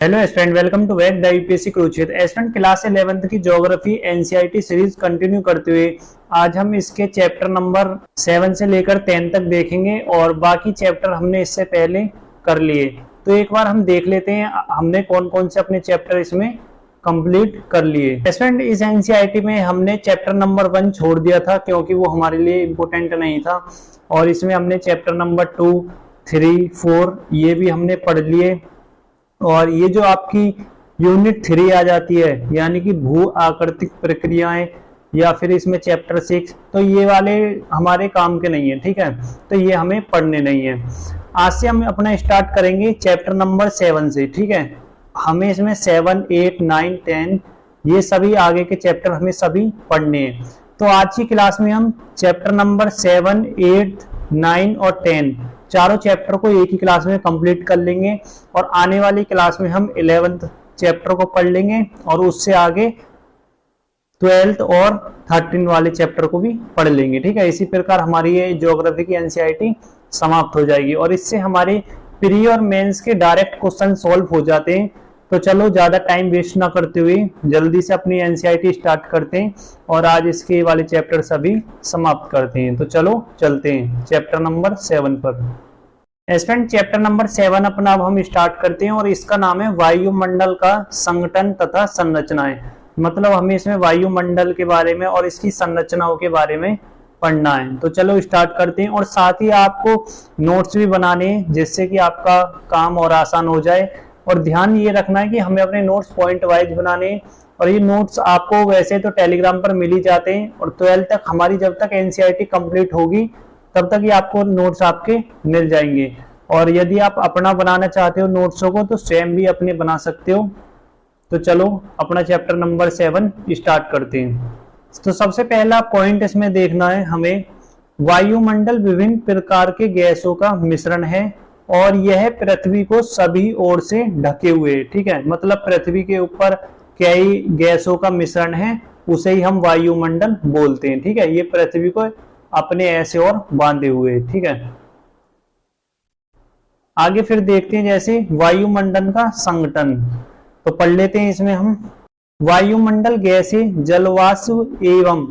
Hello student, welcome to wet the UPSC Kurukshetra. Student, class 11th की geography NCERT series continue करते हुए आज हम इसके चैप्टर नंबर 7 से लेकर 10 तक देखेंगे और बाकी चैप्टर हमने इससे पहले कर लिए। तो एक बार हम देख लेते हैं हमने कौन कौन से अपने चैप्टर इसमें कंप्लीट कर लिए। स्टूडेंट, इस एनसीईआरटी में हमने चैप्टर नंबर 1 छोड़ दिया था क्योंकि वो हमारे लिए इम्पोर्टेंट नहीं था, और इसमें हमने चैप्टर नंबर 2, 3, 4 ये भी हमने पढ़ लिए। और ये जो आपकी यूनिट 3 आ जाती है यानी कि भू आकृतिक प्रक्रियाएं, या फिर इसमें चैप्टर 6, तो ये वाले हमारे काम के नहीं है, ठीक है। तो ये हमें पढ़ने नहीं है। आज से हम अपना स्टार्ट करेंगे चैप्टर नंबर 7 से, ठीक है। हमें इसमें 7, 8, 9, 10 ये सभी आगे के चैप्टर हमें सभी पढ़ने हैं। तो आज की क्लास में हम चैप्टर नंबर 7, 8, 9 और 10 चारों चैप्टर को एक ही क्लास में कंप्लीट कर लेंगे, और आने वाली क्लास में हम 11th चैप्टर को पढ़ लेंगे और उससे आगे 12th और 13 वाले चैप्टर को भी पढ़ लेंगे, ठीक है। इसी प्रकार हमारी ये ज्योग्राफी की एनसीईआरटी समाप्त हो जाएगी और इससे हमारे प्री और मेंस के डायरेक्ट क्वेश्चन सॉल्व हो जाते हैं। तो चलो ज्यादा टाइम वेस्ट ना करते हुए जल्दी से अपनी एनसीईआरटी स्टार्ट करते हैं और आज इसके वाले चैप्टर सभी समाप्त करते हैं। तो चलो चलते हैं चैप्टर नंबर 7 पर। स्टूडेंट, चैप्टर नंबर 7 अपना अब हम स्टार्ट करते हैं और इसका नाम है वायुमंडल का संगठन तथा संरचनाएं। मतलब हमें इसमें वायुमंडल के बारे में और इसकी संरचनाओं के बारे में पढ़ना है। तो चलो स्टार्ट करते हैं, और साथ ही आपको नोट्स भी बनाने हैं जिससे कि आपका काम और आसान हो जाए। और ध्यान ये रखना है कि हमें अपने नोट्स पॉइंट वाइज बनाने हैं, और ये नोट्स आपको वैसे तो टेलीग्राम पर मिल ही जाते हैं, और 12 तक हमारी जब तक एनसीईआरटी कंप्लीट होगी तब तक ये आपको नोट्स आपके मिल जाएंगे। और यदि आप अपना बनाना चाहते हो नोट्सों को तो स्वयं भी अपने बना सकते हो। तो चलो अपना चैप्टर नंबर 7 स्टार्ट करते हैं। तो सबसे पहला पॉइंट इसमें देखना है हमें, वायुमंडल विभिन्न प्रकार के गैसों का मिश्रण है और यह पृथ्वी को सभी ओर से ढके हुए है, ठीक है। मतलब पृथ्वी के ऊपर कई गैसों का मिश्रण है, उसे ही हम वायुमंडल बोलते हैं, ठीक है। ये पृथ्वी को अपने ऐसे और बांधे हुए, ठीक है। आगे फिर देखते हैं जैसे वायुमंडल का संगठन, तो पढ़ लेते हैं इसमें हम। वायुमंडल गैसें जलवाष्प एवं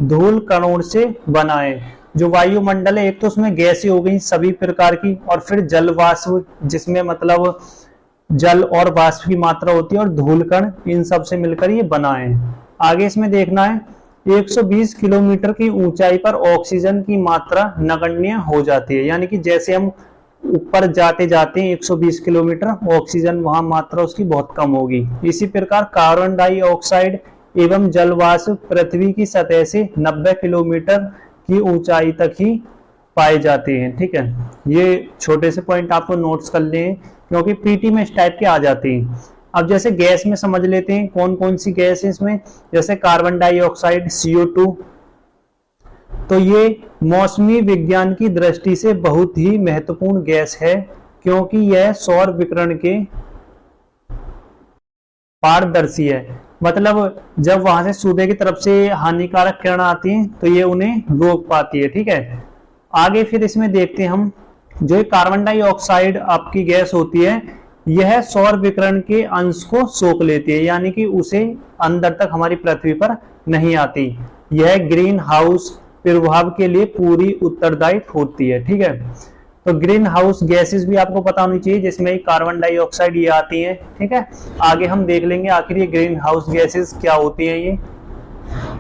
धूल कणों से बना है। जो वायुमंडल है एक तो उसमें गैसें हो गई सभी प्रकार की, और फिर जलवाष्प जिसमें मतलब जल और वाष्प की मात्रा होती है, और धूल कण, इन सब से मिलकर ये बना है। आगे इसमें देखना है 120 किलोमीटर की ऊंचाई पर ऑक्सीजन की मात्रा नगण्य हो जाती है। यानी कि जैसे हम ऊपर जाते जाते हैं 120 किलोमीटर, ऑक्सीजन वहां मात्रा उसकी बहुत कम होगी। इसी प्रकार कार्बन डाइऑक्साइड एवं जलवाष्प पृथ्वी की सतह से 90 किलोमीटर की ऊंचाई तक ही पाए जाते हैं, ठीक है। ये छोटे से पॉइंट आपको नोट्स कर लें क्योंकि पीटी में इस टाइप के आ जाते हैं। अब जैसे गैस में समझ लेते हैं कौन कौन सी गैस है इसमें। जैसे कार्बन डाइऑक्साइड CO2, तो ये मौसमी विज्ञान की दृष्टि से बहुत ही महत्वपूर्ण गैस है क्योंकि यह सौर विकिरण के पारदर्शी है। मतलब जब वहां से सूर्य की तरफ से हानिकारक किरण आती हैं तो ये उन्हें रोक पाती है, ठीक है। आगे फिर इसमें देखते हैं हम, जो कार्बन डाइऑक्साइड आपकी गैस होती है यह सौर विकिरण के अंश को सोख लेती है, यानी कि उसे अंदर तक हमारी पृथ्वी पर नहीं आती। यह ग्रीन हाउस प्रभाव के लिए पूरी उत्तरदायी होती है, ठीक है। तो ग्रीन हाउस गैसेस भी आपको पता होनी चाहिए जिसमें कार्बन डाइऑक्साइड ये आती है, ठीक है। आगे हम देख लेंगे आखिर ये ग्रीन हाउस गैसेस क्या होती हैं ये।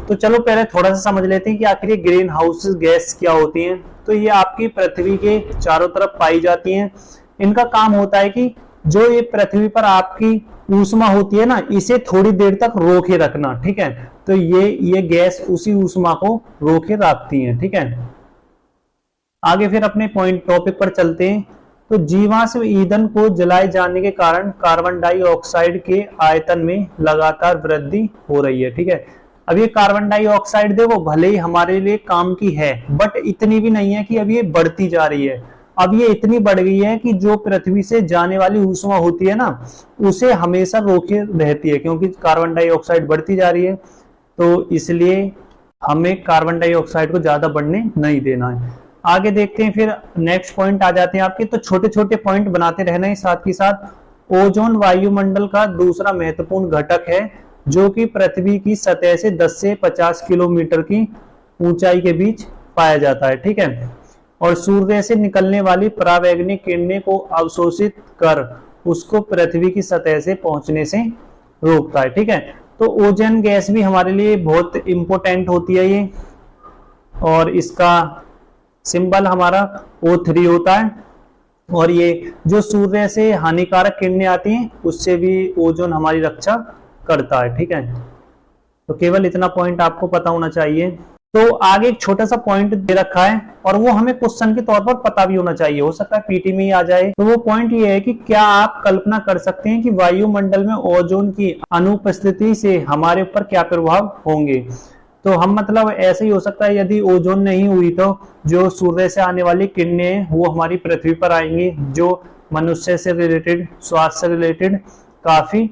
तो चलो पहले थोड़ा सा समझ लेते हैं कि आखिर ये ग्रीन हाउस गैस क्या होती हैं। तो ये आपकी पृथ्वी के चारों तरफ पाई जाती हैं। इनका काम होता है कि जो ये पृथ्वी पर आपकी ऊष्मा होती है ना, इसे थोड़ी देर तक रोके रखना, ठीक है। तो ये गैस उसी ऊष्मा को रोके रखती है, ठीक है। आगे फिर अपने पॉइंट टॉपिक पर चलते हैं। तो जीवाश्म ईंधन को जलाए जाने के कारण कार्बन डाइऑक्साइड के आयतन में लगातार वृद्धि हो रही है, ठीक है। अब ये कार्बन डाइऑक्साइड देखो भले ही हमारे लिए काम की है, बट इतनी भी नहीं है कि अब ये बढ़ती जा रही है। अब ये इतनी बढ़ गई है कि जो पृथ्वी से जाने वाली ऊष्मा होती है ना, उसे हमेशा रोके रहती है क्योंकि कार्बन डाइऑक्साइड बढ़ती जा रही है। तो इसलिए हमें कार्बन डाइऑक्साइड को ज्यादा बढ़ने नहीं देना है। आगे देखते हैं फिर नेक्स्ट पॉइंट आ जाते हैं आपके। तो छोटे छोटे पॉइंट बनाते रहना है साथ ही साथ, ओजोन वायुमंडल का दूसरा महत्वपूर्ण घटक है जो कि पृथ्वी की सतह से 10 से 50 किलोमीटर की ऊंचाई के बीच पाया जाता है। ठीक है, और सूर्य से निकलने वाली परावैंगनिक किरणें को अवशोषित कर उसको पृथ्वी की सतह से पहुंचने से रोकता है। ठीक है, तो ओजोन गैस भी हमारे लिए बहुत इंपॉर्टेंट होती है ये, और इसका सिंबल हमारा O3 होता है। और ये जो सूर्य से हानिकारक किरणें आती हैं उससे भी ओजोन हमारी रक्षा करता है। ठीक है, तो केवल इतना पॉइंट आपको पता होना चाहिए। तो आगे एक छोटा सा पॉइंट दे रखा है और वो हमें क्वेश्चन के तौर पर पता भी होना चाहिए, हो सकता है पीटी में ही आ जाए। तो वो पॉइंट ये है कि क्या आप कल्पना कर सकते हैं कि वायुमंडल में ओजोन की अनुपस्थिति से हमारे ऊपर क्या प्रभाव होंगे। तो हम मतलब ऐसे ही हो सकता है, यदि ओजोन नहीं हुई तो जो सूर्य से आने वाली किरणें वो हमारी पृथ्वी पर आएंगी, जो मनुष्य से रिलेटेड, स्वास्थ्य से रिलेटेड काफी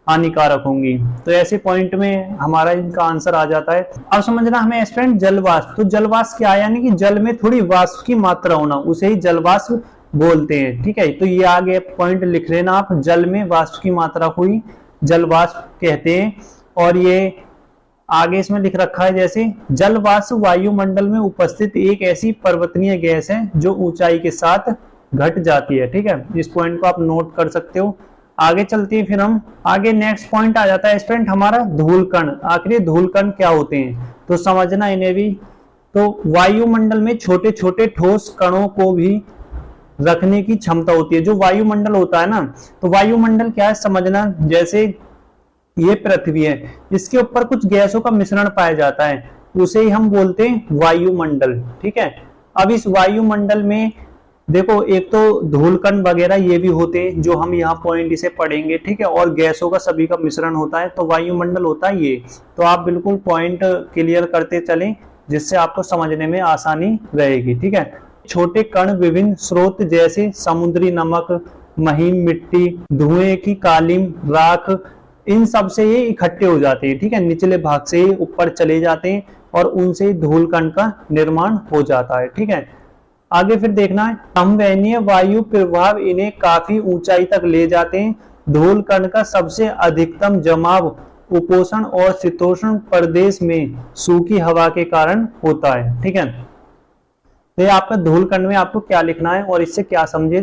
हानिकारक होंगी। तो ऐसे पॉइंट में हमारा इनका आंसर आ जाता है। अब समझना हमें स्टूडेंट जलवाष्प, तो जलवाष्प क्या है, यानी कि जल में थोड़ी वाष्प की मात्रा होना, उसे ही जलवाष्प बोलते हैं। ठीक है, तो ये आगे पॉइंट लिख लेना आप, जल में वाष्प की मात्रा को ही जलवाष्प कहते हैं। और ये आगे इसमें लिख रखा है जैसे जलवाष्प वायुमंडल में उपस्थित एक ऐसी पर्वतनीय गैस है जो ऊंचाई के साथ घट जाती है। ठीक है, इस पॉइंट को आप नोट कर सकते हो। आगे चलते हैं, फिर हम आगे नेक्स्ट पॉइंट आ जाता है स्टूडेंट हमारा धूलकण। आखिर धूलकण क्या होते हैं तो समझना इन्हें भी। तो वायुमंडल में छोटे छोटे ठोस कणों को भी रखने की क्षमता होती है। जो वायुमंडल होता है ना, तो वायुमंडल क्या है समझना, जैसे ये पृथ्वी है, इसके ऊपर कुछ गैसों का मिश्रण पाया जाता है, उसे ही हम बोलते हैं वायुमंडल। ठीक है, अब इस वायुमंडल में देखो एक तो धूलकण वगैरह ये भी होते हैं जो हम यहाँ पॉइंट इसे पढ़ेंगे। ठीक है, और गैसों का सभी का मिश्रण होता है, तो वायुमंडल होता है ये। तो आप बिल्कुल पॉइंट क्लियर करते चलें जिससे आपको समझने में आसानी रहेगी। ठीक है, छोटे कण विभिन्न स्रोत जैसे समुद्री नमक, महीन मिट्टी, धुएं की कालीन, राख, इन सब से ये इकट्ठे हो जाते हैं। ठीक है, निचले भाग से ऊपर चले जाते हैं और उनसे धूलकण का निर्माण हो जाता है। ठीक है, आगे फिर देखना है संवहनीय वायु प्रभाव इन्हें काफी ऊंचाई तक ले जाते हैं। धूलकण का सबसे अधिकतम जमाव उपोष्ण और शीतोष्ण प्रदेश में सूखी हवा के कारण होता है। ठीक है, तो ये आपका धूलकण में आपको क्या लिखना है और इससे क्या समझे।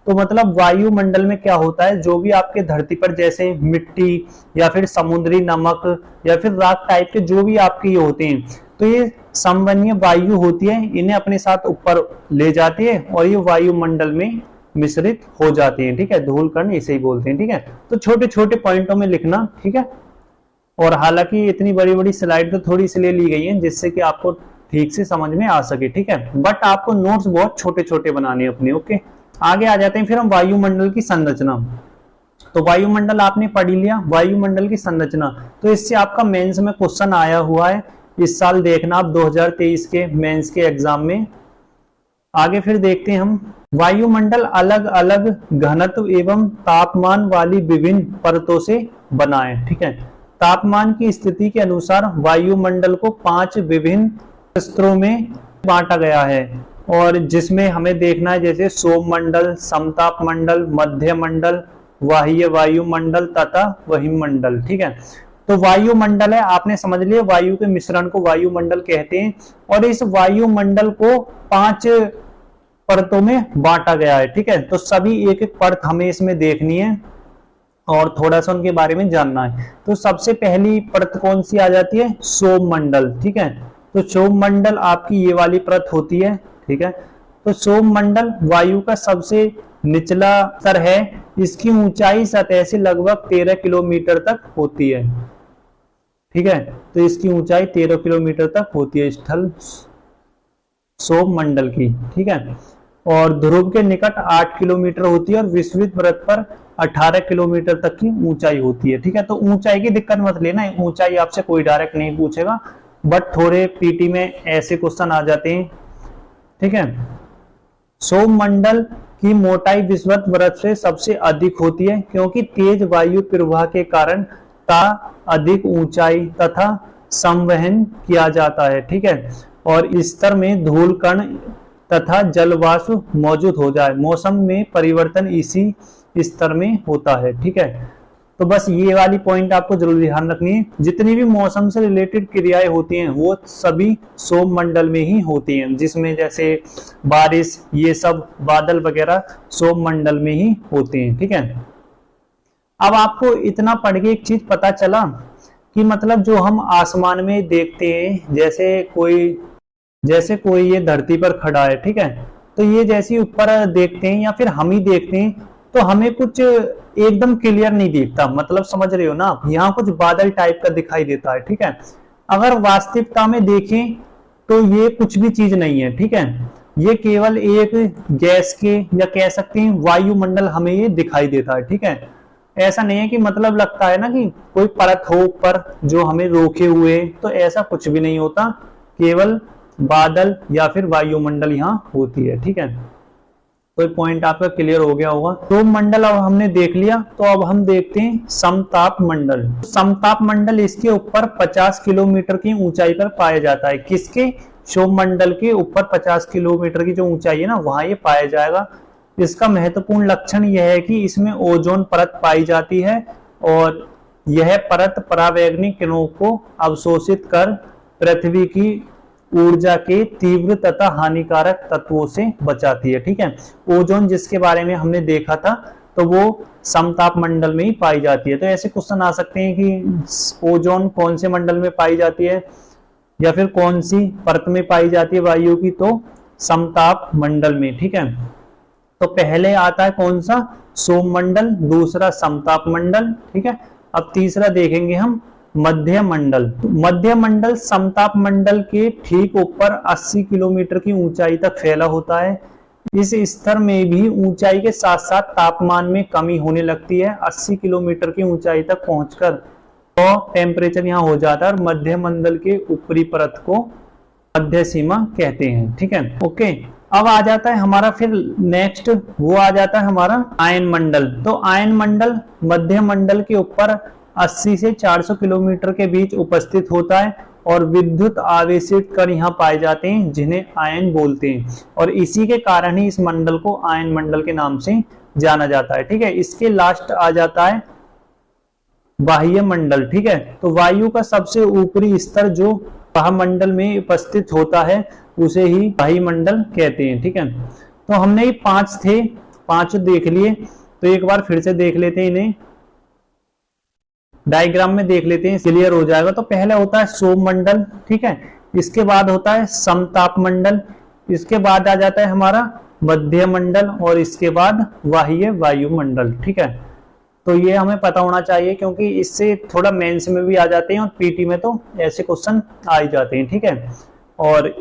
तो मतलब वायुमंडल में क्या होता है, जो भी आपके धरती पर जैसे मिट्टी या फिर समुद्री नमक या फिर राख टाइप के जो भी आपके ये होते हैं, तो ये संवहनीय वायु होती है, इन्हें अपने साथ ऊपर ले जाती है और ये वायुमंडल में मिश्रित हो जाती है। ठीक है, धूलकण इसे ही बोलते हैं। ठीक है, तो छोटे छोटे पॉइंटों में लिखना। ठीक है, और हालांकि इतनी बड़ी बड़ी स्लाइड तो थोड़ी इसलिए ली गई है जिससे कि आपको ठीक से समझ में आ सके। ठीक है, बट आपको नोट्स बहुत छोटे छोटे बनाने अपने। ओके, आगे आ जाते हैं फिर हम वायुमंडल की संरचना। तो वायुमंडल आपने पढ़ लिया, वायुमंडल की संरचना, तो इससे आपका मेंस में क्वेश्चन आया हुआ है इस साल, देखना आप 2023 के मेंस के एग्जाम में। आगे फिर देखते हैं हम वायुमंडल अलग अलग घनत्व एवं तापमान वाली विभिन्न परतों से बना है। ठीक है, तापमान की स्थिति के अनुसार वायुमंडल को 5 विभिन्न स्तरों में बांटा गया है, और जिसमें हमें देखना है जैसे सोममंडल, समताप मंडल, मध्य मंडल, बाह्य वायुमंडल तथा वहिमंडल। ठीक है, तो वायुमंडल है, आपने समझ लिया, वायु के मिश्रण को वायुमंडल कहते हैं। और इस वायुमंडल को 5 परतों में बांटा गया है। ठीक है, तो सभी एक एक परत हमें इसमें देखनी है और थोड़ा सा उनके बारे में जानना है। तो सबसे पहली परत कौन सी आ जाती है, सोममंडल। ठीक है, तो सोममंडल आपकी ये वाली परत होती है। ठीक है, तो सोममंडल वायु का सबसे निचला स्तर है, इसकी ऊंचाई सतह से लगभग 13 किलोमीटर तक होती है। ठीक है, तो इसकी ऊंचाई 13 किलोमीटर तक होती है स्थल सोममंडल की। ठीक है, और ध्रुव के निकट 8 किलोमीटर होती है और विषुवत वृत्त पर 18 किलोमीटर तक की ऊंचाई होती है। ठीक है, तो ऊंचाई की दिक्कत मत लेना, ऊंचाई आपसे कोई डायरेक्ट नहीं पूछेगा, बट थोड़े पीटी में ऐसे क्वेश्चन आ जाते हैं। ठीक है, सोममंडल की मोटाई विषुवत वृत्त से सबसे अधिक होती है क्योंकि तेज वायु प्रवाह के कारण ता अधिक ऊंचाई तथा संवहन किया जाता है। ठीक है, और इस स्तर में धूल कण तथा जलवाष्प मौजूद हो जाए। मौसम में परिवर्तन इसी स्तर में होता है। ठीक है, तो बस ये वाली पॉइंट आपको जरूर ध्यान रखनी है। जितनी भी मौसम से रिलेटेड क्रियाएं होती हैं वो सभी सौम मंडल में ही होती हैं, जिसमें जैसे बारिश, ये सब बादल वगैरह सौम मंडल में ही होते हैं। ठीक है, अब आपको इतना पढ़ के एक चीज पता चला कि मतलब जो हम आसमान में देखते हैं, जैसे कोई ये धरती पर खड़ा है, ठीक है, तो ये जैसे ऊपर देखते हैं या फिर हम ही देखते हैं तो हमें कुछ एकदम क्लियर नहीं दिखता, मतलब समझ रहे हो ना, यहाँ कुछ बादल टाइप का दिखाई देता है। ठीक है, अगर वास्तविकता में देखें तो ये कुछ भी चीज नहीं है। ठीक है, ये केवल एक गैस के या कह सकते हैं वायुमंडल हमें ये दिखाई देता है। ठीक है, ऐसा नहीं है कि मतलब लगता है ना कि कोई परत हो ऊपर जो हमें रोके हुए, तो ऐसा कुछ भी नहीं होता, केवल बादल या फिर वायुमंडल यहाँ होती है। ठीक है, तो पॉइंट आपका क्लियर हो गया होगा। तो मंडल अब हमने देख लिया, तो अब हम देखते हैं समताप मंडल। समताप मंडल इसके ऊपर 50 किलोमीटर की ऊंचाई पर पाया जाता है। किसके? क्षोभ मंडल के ऊपर 50 किलोमीटर की जो ऊंचाई है ना, वहां ये पाया जाएगा। इसका महत्वपूर्ण लक्षण यह है कि इसमें ओजोन परत पाई जाती है और यह परत परावैंगनिक किरणों को अवशोषित कर पृथ्वी की ऊर्जा के तीव्र तथा हानिकारक तत्वों से बचाती है। ठीक है, ओजोन जिसके बारे में हमने देखा था तो वो समताप मंडल में ही पाई जाती है। तो ऐसे क्वेश्चन आ सकते हैं कि ओजोन कौन से मंडल में पाई जाती है या फिर कौन सी परत में पाई जाती है वायु की, तो समताप मंडल में। ठीक है, तो पहले आता है कौन सा? सोम मंडल, दूसरा समताप मंडल। ठीक है, अब तीसरा देखेंगे हम मध्य मंडल। मध्य मंडल समताप मंडल के ठीक ऊपर 80 किलोमीटर की ऊंचाई तक फैला होता है। इस स्तर में भी ऊंचाई के साथ साथ तापमान में कमी होने लगती है। 80 किलोमीटर की ऊंचाई तक पहुंचकर तो टेम्परेचर यहाँ हो जाता है और मध्य मंडल के ऊपरी परत को मध्य सीमा कहते हैं। ठीक है, ओके। अब आ जाता है हमारा फिर नेक्स्ट, वो आ जाता है हमारा आयन मंडल। तो आयन मंडल मध्य मंडल के ऊपर 80 से 400 किलोमीटर के बीच उपस्थित होता है और विद्युत आवेशित कण यहाँ पाए जाते हैं जिन्हें आयन बोलते हैं, और इसी के कारण ही इस मंडल को आयन मंडल के नाम से जाना जाता है। ठीक है, इसके लास्ट आ जाता है बाह्य मंडल। ठीक है, तो वायु का सबसे ऊपरी स्तर जो बाह्यमंडल में उपस्थित होता है उसे ही बाह्य मंडल कहते हैं। ठीक है, तो हमने ये 5 थे, 5 देख लिए, तो एक बार फिर से देख लेते हैं, इन्हें डायग्राम में देख लेते हैं, क्लियर हो जाएगा। तो पहले होता है सोम मंडल, ठीक है, इसके बाद होता है समताप मंडल, इसके बाद आ जाता है हमारा मध्य मंडल और इसके बाद बाह्य वायुमंडल। ठीक है, तो ये हमें पता होना चाहिए क्योंकि इससे थोड़ा मेंस में भी आ जाते हैं और पीटी में तो ऐसे क्वेश्चन आ ही जाते हैं। ठीक है, और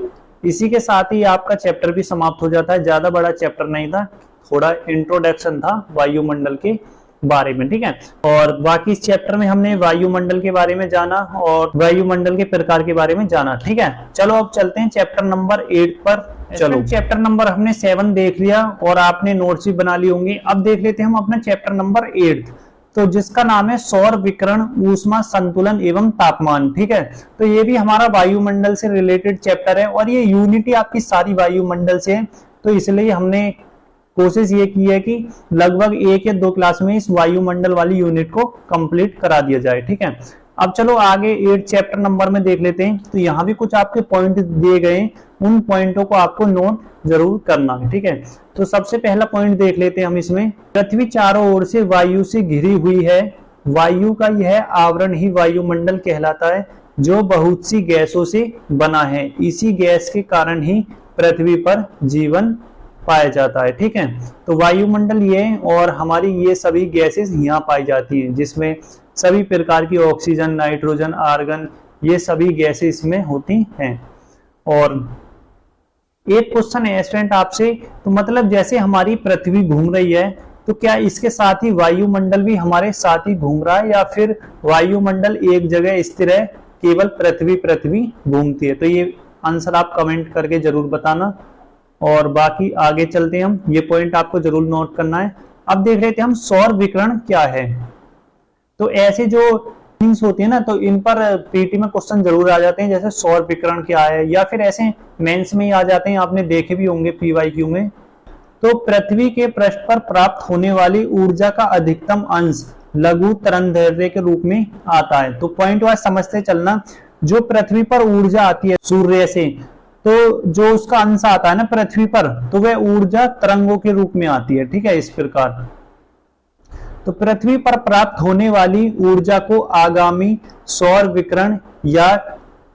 इसी के साथ ही आपका चैप्टर भी समाप्त हो जाता है। ज्यादा बड़ा चैप्टर नहीं था, थोड़ा इंट्रोडक्शन था वायुमंडल के बारे में। ठीक है, और बाकी इस चैप्टर में हमने वायुमंडल के बारे में जाना और वायुमंडल के प्रकार के बारे में जाना। ठीक है, चलो अब चलते हैं चैप्टर नंबर 8 पर। चलो चैप्टर नंबर हमने 7 देख लिया और आपने नोट्स भी बना लिए होंगे। अब देख लेते हैं हम अपना चैप्टर नंबर 8, तो जिसका नाम है सौर विकिरण, ऊष्मा संतुलन एवं तापमान। ठीक है, तो ये भी हमारा वायुमंडल से रिलेटेड चैप्टर है और ये यूनिटी आपकी सारी वायुमंडल से है, तो इसलिए हमने कोशिश ये की है कि लगभग 1 या 2 क्लास में इस वायुमंडल वाली यूनिट को कंप्लीट करा दिया जाए। ठीक है, अब चलो आगे 8 चैप्टर नंबर में देख लेते हैं। तो यहाँ भी कुछ आपके पॉइंट दिए गए, उन पॉइंटों को आपको नोट जरूर करना है। ठीक है, तो सबसे पहला पॉइंट देख लेते हैं हम इसमें। पृथ्वी चारों ओर से वायु से घिरी हुई है। वायु का यह आवरण ही वायुमंडल कहलाता है, जो बहुत सी गैसों से बना है। इसी गैस के कारण ही पृथ्वी पर जीवन पाया जाता है। ठीक है, तो वायुमंडल ये और हमारी ये सभी गैसेस यहाँ पाई जाती हैं, जिसमें सभी प्रकार की ऑक्सीजन, नाइट्रोजन, आर्गन, ये सभी गैसेस इसमें होती हैं। और एक क्वेश्चन है स्टूडेंट आपसे, तो मतलब जैसे हमारी पृथ्वी घूम रही है, तो क्या इसके साथ ही वायुमंडल भी हमारे साथ ही घूम रहा है या फिर वायुमंडल एक जगह स्थिर है, केवल पृथ्वी घूमती है? तो ये आंसर आप कमेंट करके जरूर बताना। और बाकी आगे चलते हैं हम, ये पॉइंट आपको जरूर नोट करना है। अब देख लेते हैं हम सौर विकिरण क्या है। तो ऐसे जो थिंग्स होती है ना, तो इन पर पीटी में क्वेश्चन जरूर आ जाते हैं, जैसे सौर विकिरण क्या है, या फिर ऐसे मेंस में ही आ जाते हैं, आपने देखे भी होंगे पीवाईक्यू में। तो पृथ्वी के पृष्ठ पर प्राप्त होने वाली ऊर्जा का अधिकतम अंश लघु तरंगदैर्घ्य के रूप में आता है। तो पॉइंट वाइज समझते चलना, जो पृथ्वी पर ऊर्जा आती है सूर्य से, तो जो उसका अंश आता है ना पृथ्वी पर, तो वह ऊर्जा तरंगों के रूप में आती है। ठीक है, इस प्रकार तो पृथ्वी पर प्राप्त होने वाली ऊर्जा को आगामी सौर विकिरण या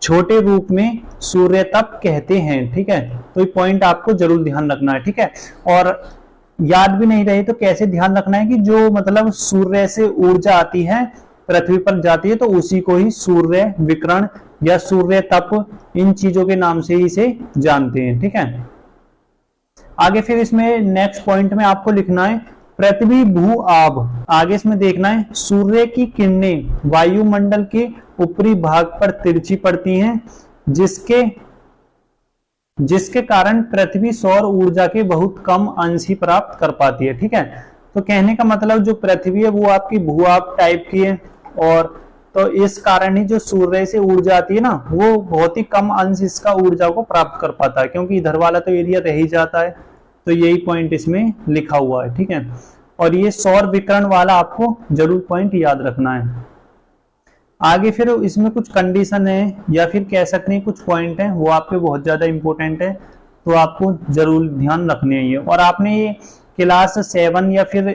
छोटे रूप में सूर्य तप कहते हैं। ठीक है, तो ये पॉइंट आपको जरूर ध्यान रखना है। ठीक है, और याद भी नहीं रहे तो कैसे ध्यान रखना है कि जो मतलब सूर्य से ऊर्जा आती है पृथ्वी पर जाती है, तो उसी को ही सूर्य विकिरण या सूर्य तप, इन चीजों के नाम से ही इसे जानते हैं। ठीक है, आगे फिर इसमें नेक्स्ट पॉइंट में आपको लिखना है पृथ्वी भू आभ। आगे इसमें देखना है सूर्य की किरणें वायुमंडल के ऊपरी भाग पर तिरछी पड़ती हैं, जिसके कारण पृथ्वी सौर ऊर्जा के बहुत कम अंश ही प्राप्त कर पाती है। ठीक है, तो कहने का मतलब जो पृथ्वी है वो आपकी भूआभ टाइप की है, और तो इस कारण ही जो सूर्य से ऊर्जा आती है ना, वो बहुत ही कम अंश इसका ऊर्जा को प्राप्त कर पाता है, क्योंकि इधर वाला तो एरिया रह ही जाता है। तो यही पॉइंट इसमें लिखा हुआ है। ठीक है, और ये सौर विकिरण वाला आपको जरूर पॉइंट याद रखना है। आगे फिर इसमें कुछ कंडीशन है या फिर कह सकते हैं कुछ पॉइंट है, वो आपके बहुत ज्यादा इंपॉर्टेंट है, तो आपको जरूर ध्यान रखने हैं। और आपने ये क्लास 7 या फिर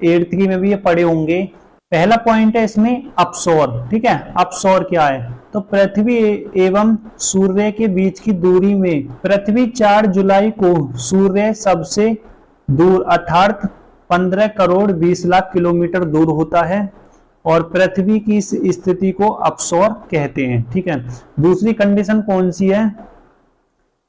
8th की में भी ये पढ़े होंगे। पहला पॉइंट है इसमें अपसौर। ठीक है, अपसौर क्या है, तो पृथ्वी एवं सूर्य के बीच की दूरी में पृथ्वी 4 जुलाई को सूर्य सबसे दूर अर्थात 15 करोड़ 20 लाख किलोमीटर दूर होता है, और पृथ्वी की इस स्थिति को अपसौर कहते हैं। ठीक है, दूसरी कंडीशन कौन सी है,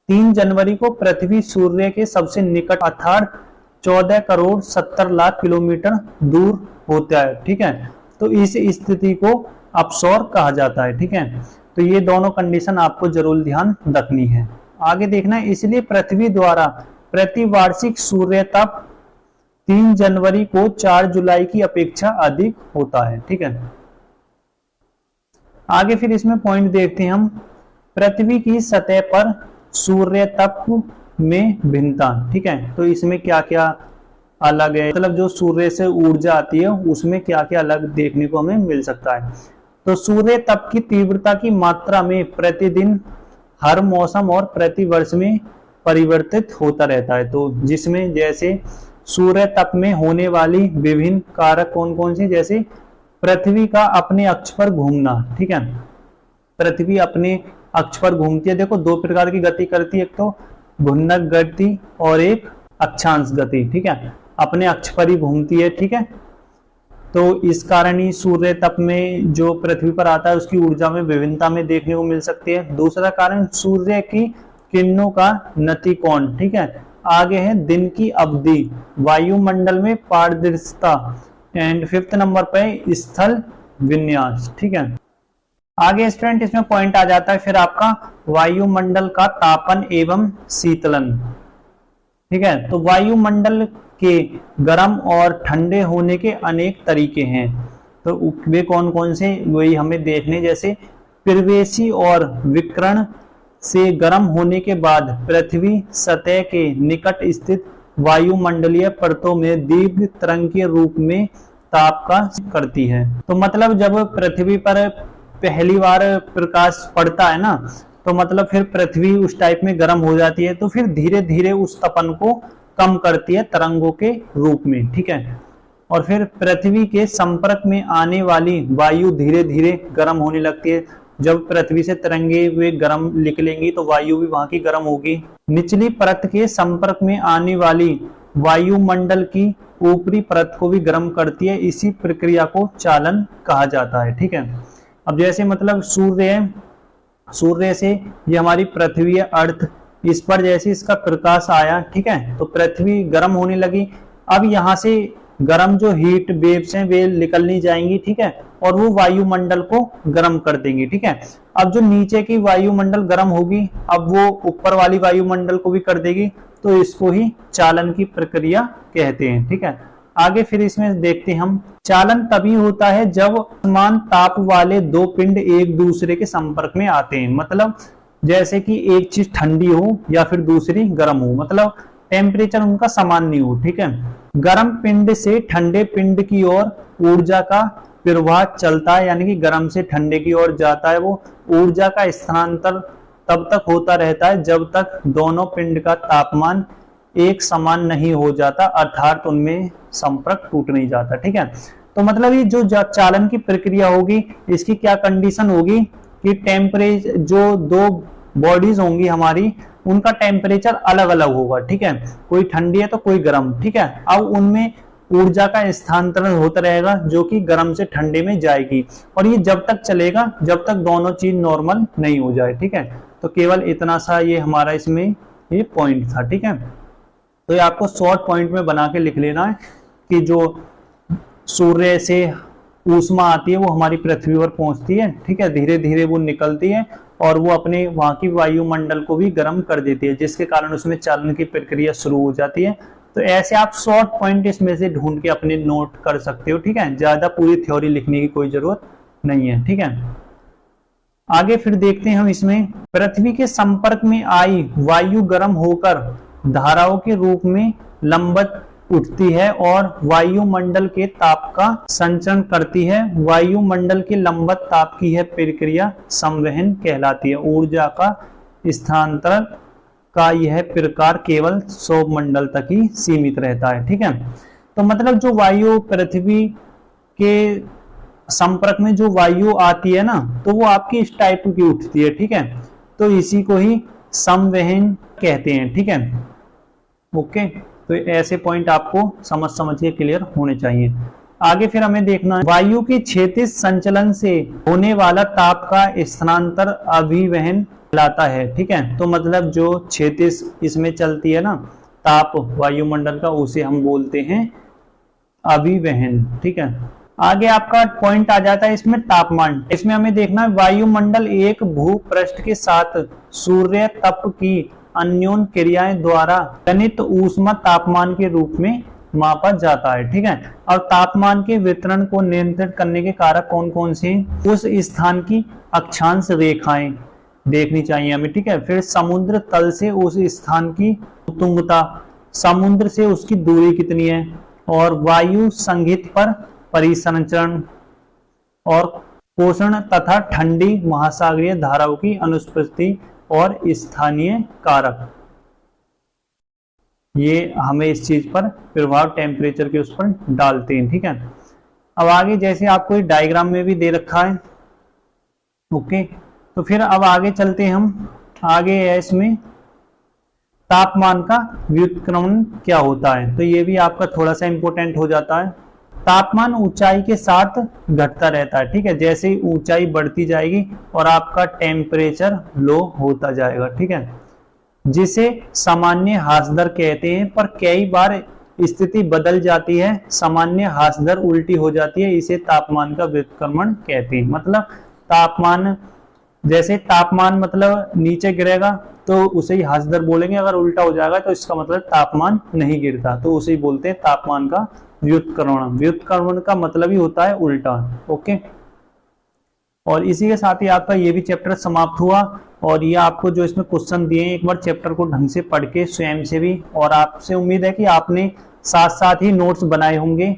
3 जनवरी को पृथ्वी सूर्य के सबसे निकट अर्थात 14 करोड़ 70 लाख किलोमीटर दूर होता है। ठीक है, तो इस स्थिति को अपसौर कहा जाता है। ठीक है, तो ये दोनों कंडीशन आपको जरूर ध्यान रखनी है। आगे देखना है, इसलिए पृथ्वी द्वारा प्रति वार्षिक सूर्य तप 3 जनवरी को 4 जुलाई की अपेक्षा अधिक होता है। ठीक है, आगे फिर इसमें पॉइंट देखते हैं हम, पृथ्वी की सतह पर सूर्य तप में भिन्नता। ठीक है, तो इसमें क्या क्या अलग है, मतलब जो सूर्य से ऊर्जा आती है उसमें क्या क्या अलग देखने को हमें मिल सकता है। तो सूर्य तप की तीव्रता की मात्रा में प्रतिदिन, हर मौसम और प्रति वर्ष में परिवर्तित होता रहता है। तो जिसमें जैसे सूर्य तप में होने वाली विभिन्न कारक कौन कौन से, जैसे पृथ्वी का अपने अक्ष पर घूमना। ठीक है, पृथ्वी अपने अक्ष पर घूमती है। देखो 2 प्रकार की गति करती है, एक तो घूर्णक गति और एक अक्षांश गति। ठीक है, अपने अक्ष पर ही घूमती है। ठीक है, तो इस कारण ही सूर्य तप में जो पृथ्वी पर आता है उसकी ऊर्जा में विभिन्नता में देखने को मिल सकती है। दूसरा कारण सूर्य की किरणों का नतिकोण। ठीक है, आगे है दिन की अवधि, वायुमंडल में पारदर्शिता, एंड 5th नंबर पे स्थल विन्यास। ठीक है, आगे स्टूडेंट इसमें पॉइंट आ जाता है फिर आपका वायुमंडल का तापन एवं शीतलन। ठीक है, तो वायुमंडल के गर्म और ठंडे होने के अनेक तरीके हैं। तो वे कौन कौन से, वही हमें देखने, जैसे प्रवेशी और विकिरण से गर्म होने के बाद पृथ्वी सतह के निकट स्थित वायुमंडलीय परतों में दीर्घ तरंग के रूप में ताप का करती है। तो मतलब जब पृथ्वी पर पहली बार प्रकाश पड़ता है ना, तो मतलब फिर पृथ्वी उस टाइप में गर्म हो जाती है, तो फिर धीरे धीरे उस तपन को कम करती है तरंगों के रूप में। ठीक है, और फिर पृथ्वी के संपर्क में आने वाली वायु धीरे धीरे गर्म होने लगती है। जब पृथ्वी से तरंगे वे गर्म निकलेंगी तो वायु भी वहां की गर्म होगी। निचली परत के संपर्क में आने वाली वायुमंडल की ऊपरी परत को भी गर्म करती है। इसी प्रक्रिया को चालन कहा जाता है। ठीक है, अब जैसे मतलब सूर्य से ये हमारी पृथ्वी है, अर्थ, इस पर जैसे इसका प्रकाश आया, ठीक है, तो पृथ्वी गर्म होने लगी। अब यहाँ से गर्म जो हीट वेव्स हैं वे निकलनी जाएंगी। ठीक है, और वो वायुमंडल को गर्म कर देंगी। ठीक है, अब जो नीचे की वायुमंडल गर्म होगी, अब वो ऊपर वाली वायुमंडल को भी कर देगी, तो इसको ही चालन की प्रक्रिया कहते हैं। ठीक है, आगे फिर इसमें देखते हैं हम, चालन तभी होता है जब समान ताप वाले 2 पिंड एक दूसरे के संपर्क में आते हैं। मतलब जैसे कि एक चीज ठंडी हो या फिर दूसरी गर्म हो, मतलब टेम्परेचर उनका समान नहीं हो। ठीक है, गर्म पिंड से ठंडे पिंड की ओर ऊर्जा का प्रवाह चलता है, यानी कि गर्म से ठंडे की ओर जाता है। वो ऊर्जा का स्थानांतर तब तक होता रहता है जब तक दोनों पिंड का तापमान एक समान नहीं हो जाता, अर्थात उनमें संपर्क टूट नहीं जाता। ठीक है, तो मतलब ये जो चालन की प्रक्रिया होगी इसकी क्या कंडीशन होगी कि टेम्परेचर, जो दो बॉडीज होंगी हमारी, उनका टेम्परेचर अलग अलग होगा। ठीक है, कोई ठंडी है तो कोई गर्म। ठीक है, अब उनमें ऊर्जा का स्थानांतरण होता रहेगा जो कि गर्म से ठंडे में जाएगी, और ये जब तक चलेगा जब तक दोनों चीज नॉर्मल नहीं हो जाए। ठीक है, तो केवल इतना सा ये हमारा इसमें ये पॉइंट था। ठीक है, तो ये आपको शॉर्ट पॉइंट में बना के लिख लेना है कि जो सूर्य से ऊष्मा आती है वो हमारी पृथ्वी पर पहुंचती है। ठीक है, धीरे धीरे वो निकलती है और वो अपने वहां की वायुमंडल को भी गर्म कर देती है, जिसके कारण उसमें चालन की प्रक्रिया शुरू हो जाती है। तो ऐसे आप शॉर्ट पॉइंट इसमें से ढूंढ के अपने नोट कर सकते हो। ठीक है, ज्यादा पूरी थ्योरी लिखने की कोई जरूरत नहीं है। ठीक है, आगे फिर देखते हैं हम इसमें, पृथ्वी के संपर्क में आई वायु गर्म होकर धाराओं के रूप में लंबवत उठती है और वायुमंडल के ताप का संचरण करती है। वायुमंडल के लंबवत ताप की यह प्रक्रिया संवहन कहलाती है। ऊर्जा का स्थानांतरण का यह प्रकार केवल सौरमंडल तक ही सीमित रहता है। ठीक है, तो मतलब जो वायु पृथ्वी के संपर्क में जो वायु आती है ना, तो वो आपकी इस टाइप की उठती है। ठीक है, तो इसी को ही संवहन कहते हैं। ठीक है, ओके, तो ऐसे पॉइंट आपको समझ के क्लियर होने चाहिए। आगे फिर हमें देखना है, वायु के क्षैतिज संचलन से होने वाला ताप का स्थानांतर अभिवहन कहलाता है। ठीक है, तो मतलब जो क्षैतिज इसमें चलती है ना ताप वायुमंडल का, उसे हम बोलते हैं अभिवहन। ठीक है, आगे आपका पॉइंट आ जाता है इसमें तापमान। इसमें हमें देखना है, वायुमंडल एक भूपृष्ठ के साथ सूर्य तप की अन्योन क्रियाएं द्वारा जनित ऊष्मा तापमान के रूप में मापा जाता है। ठीक है, और तापमान के वितरण को नियंत्रित करने के कारक कौन कौन से, उस स्थान की अक्षांश रेखाएं देखनी चाहिए हमें। ठीक है, फिर समुद्र तल से उस स्थान की उत्तुंगता, समुद्र से उसकी दूरी कितनी है, और वायु संगीत पर परिसंचरण और पोषण तथा ठंडी महासागरीय धाराओं की अनुपस्थिति और स्थानीय कारक, ये हमें इस चीज पर प्रभाव टेम्परेचर के उस पर डालते हैं। ठीक है, अब आगे जैसे आपको एक डायग्राम में भी दे रखा है। ओके, तो फिर अब आगे चलते हैं हम। आगे है इसमें तापमान का व्युत्क्रमण क्या होता है, तो ये भी आपका थोड़ा सा इंपॉर्टेंट हो जाता है। तापमान ऊंचाई के साथ घटता रहता है। ठीक है, जैसे ही ऊंचाई बढ़ती जाएगी और आपका टेम्परेचर लो होता जाएगा। ठीक है, जिसे सामान्य ह्रास दर कहते हैं, पर कई बार स्थिति बदल जाती है, सामान्य ह्रास दर उल्टी हो जाती है, इसे तापमान का व्युत्क्रमण कहते हैं। मतलब तापमान, जैसे तापमान मतलब नीचे गिरेगा तो उसे ही ह्रास दर बोलेंगे, अगर उल्टा हो जाएगा तो इसका मतलब तापमान नहीं गिरता, तो उसे ही बोलते हैं तापमान का व्युत्क्रमण। व्युत्क्रमण का मतलब ही होता है उल्टा। ओके, और इसी के साथ ही आपका ये भी चैप्टर समाप्त हुआ। और ये आपको जो इसमें क्वेश्चन दिए हैं, एक बार चैप्टर को ढंग से पढ़ के स्वयं से भी, और आपसे उम्मीद है कि आपने साथ साथ ही नोट्स बनाए होंगे।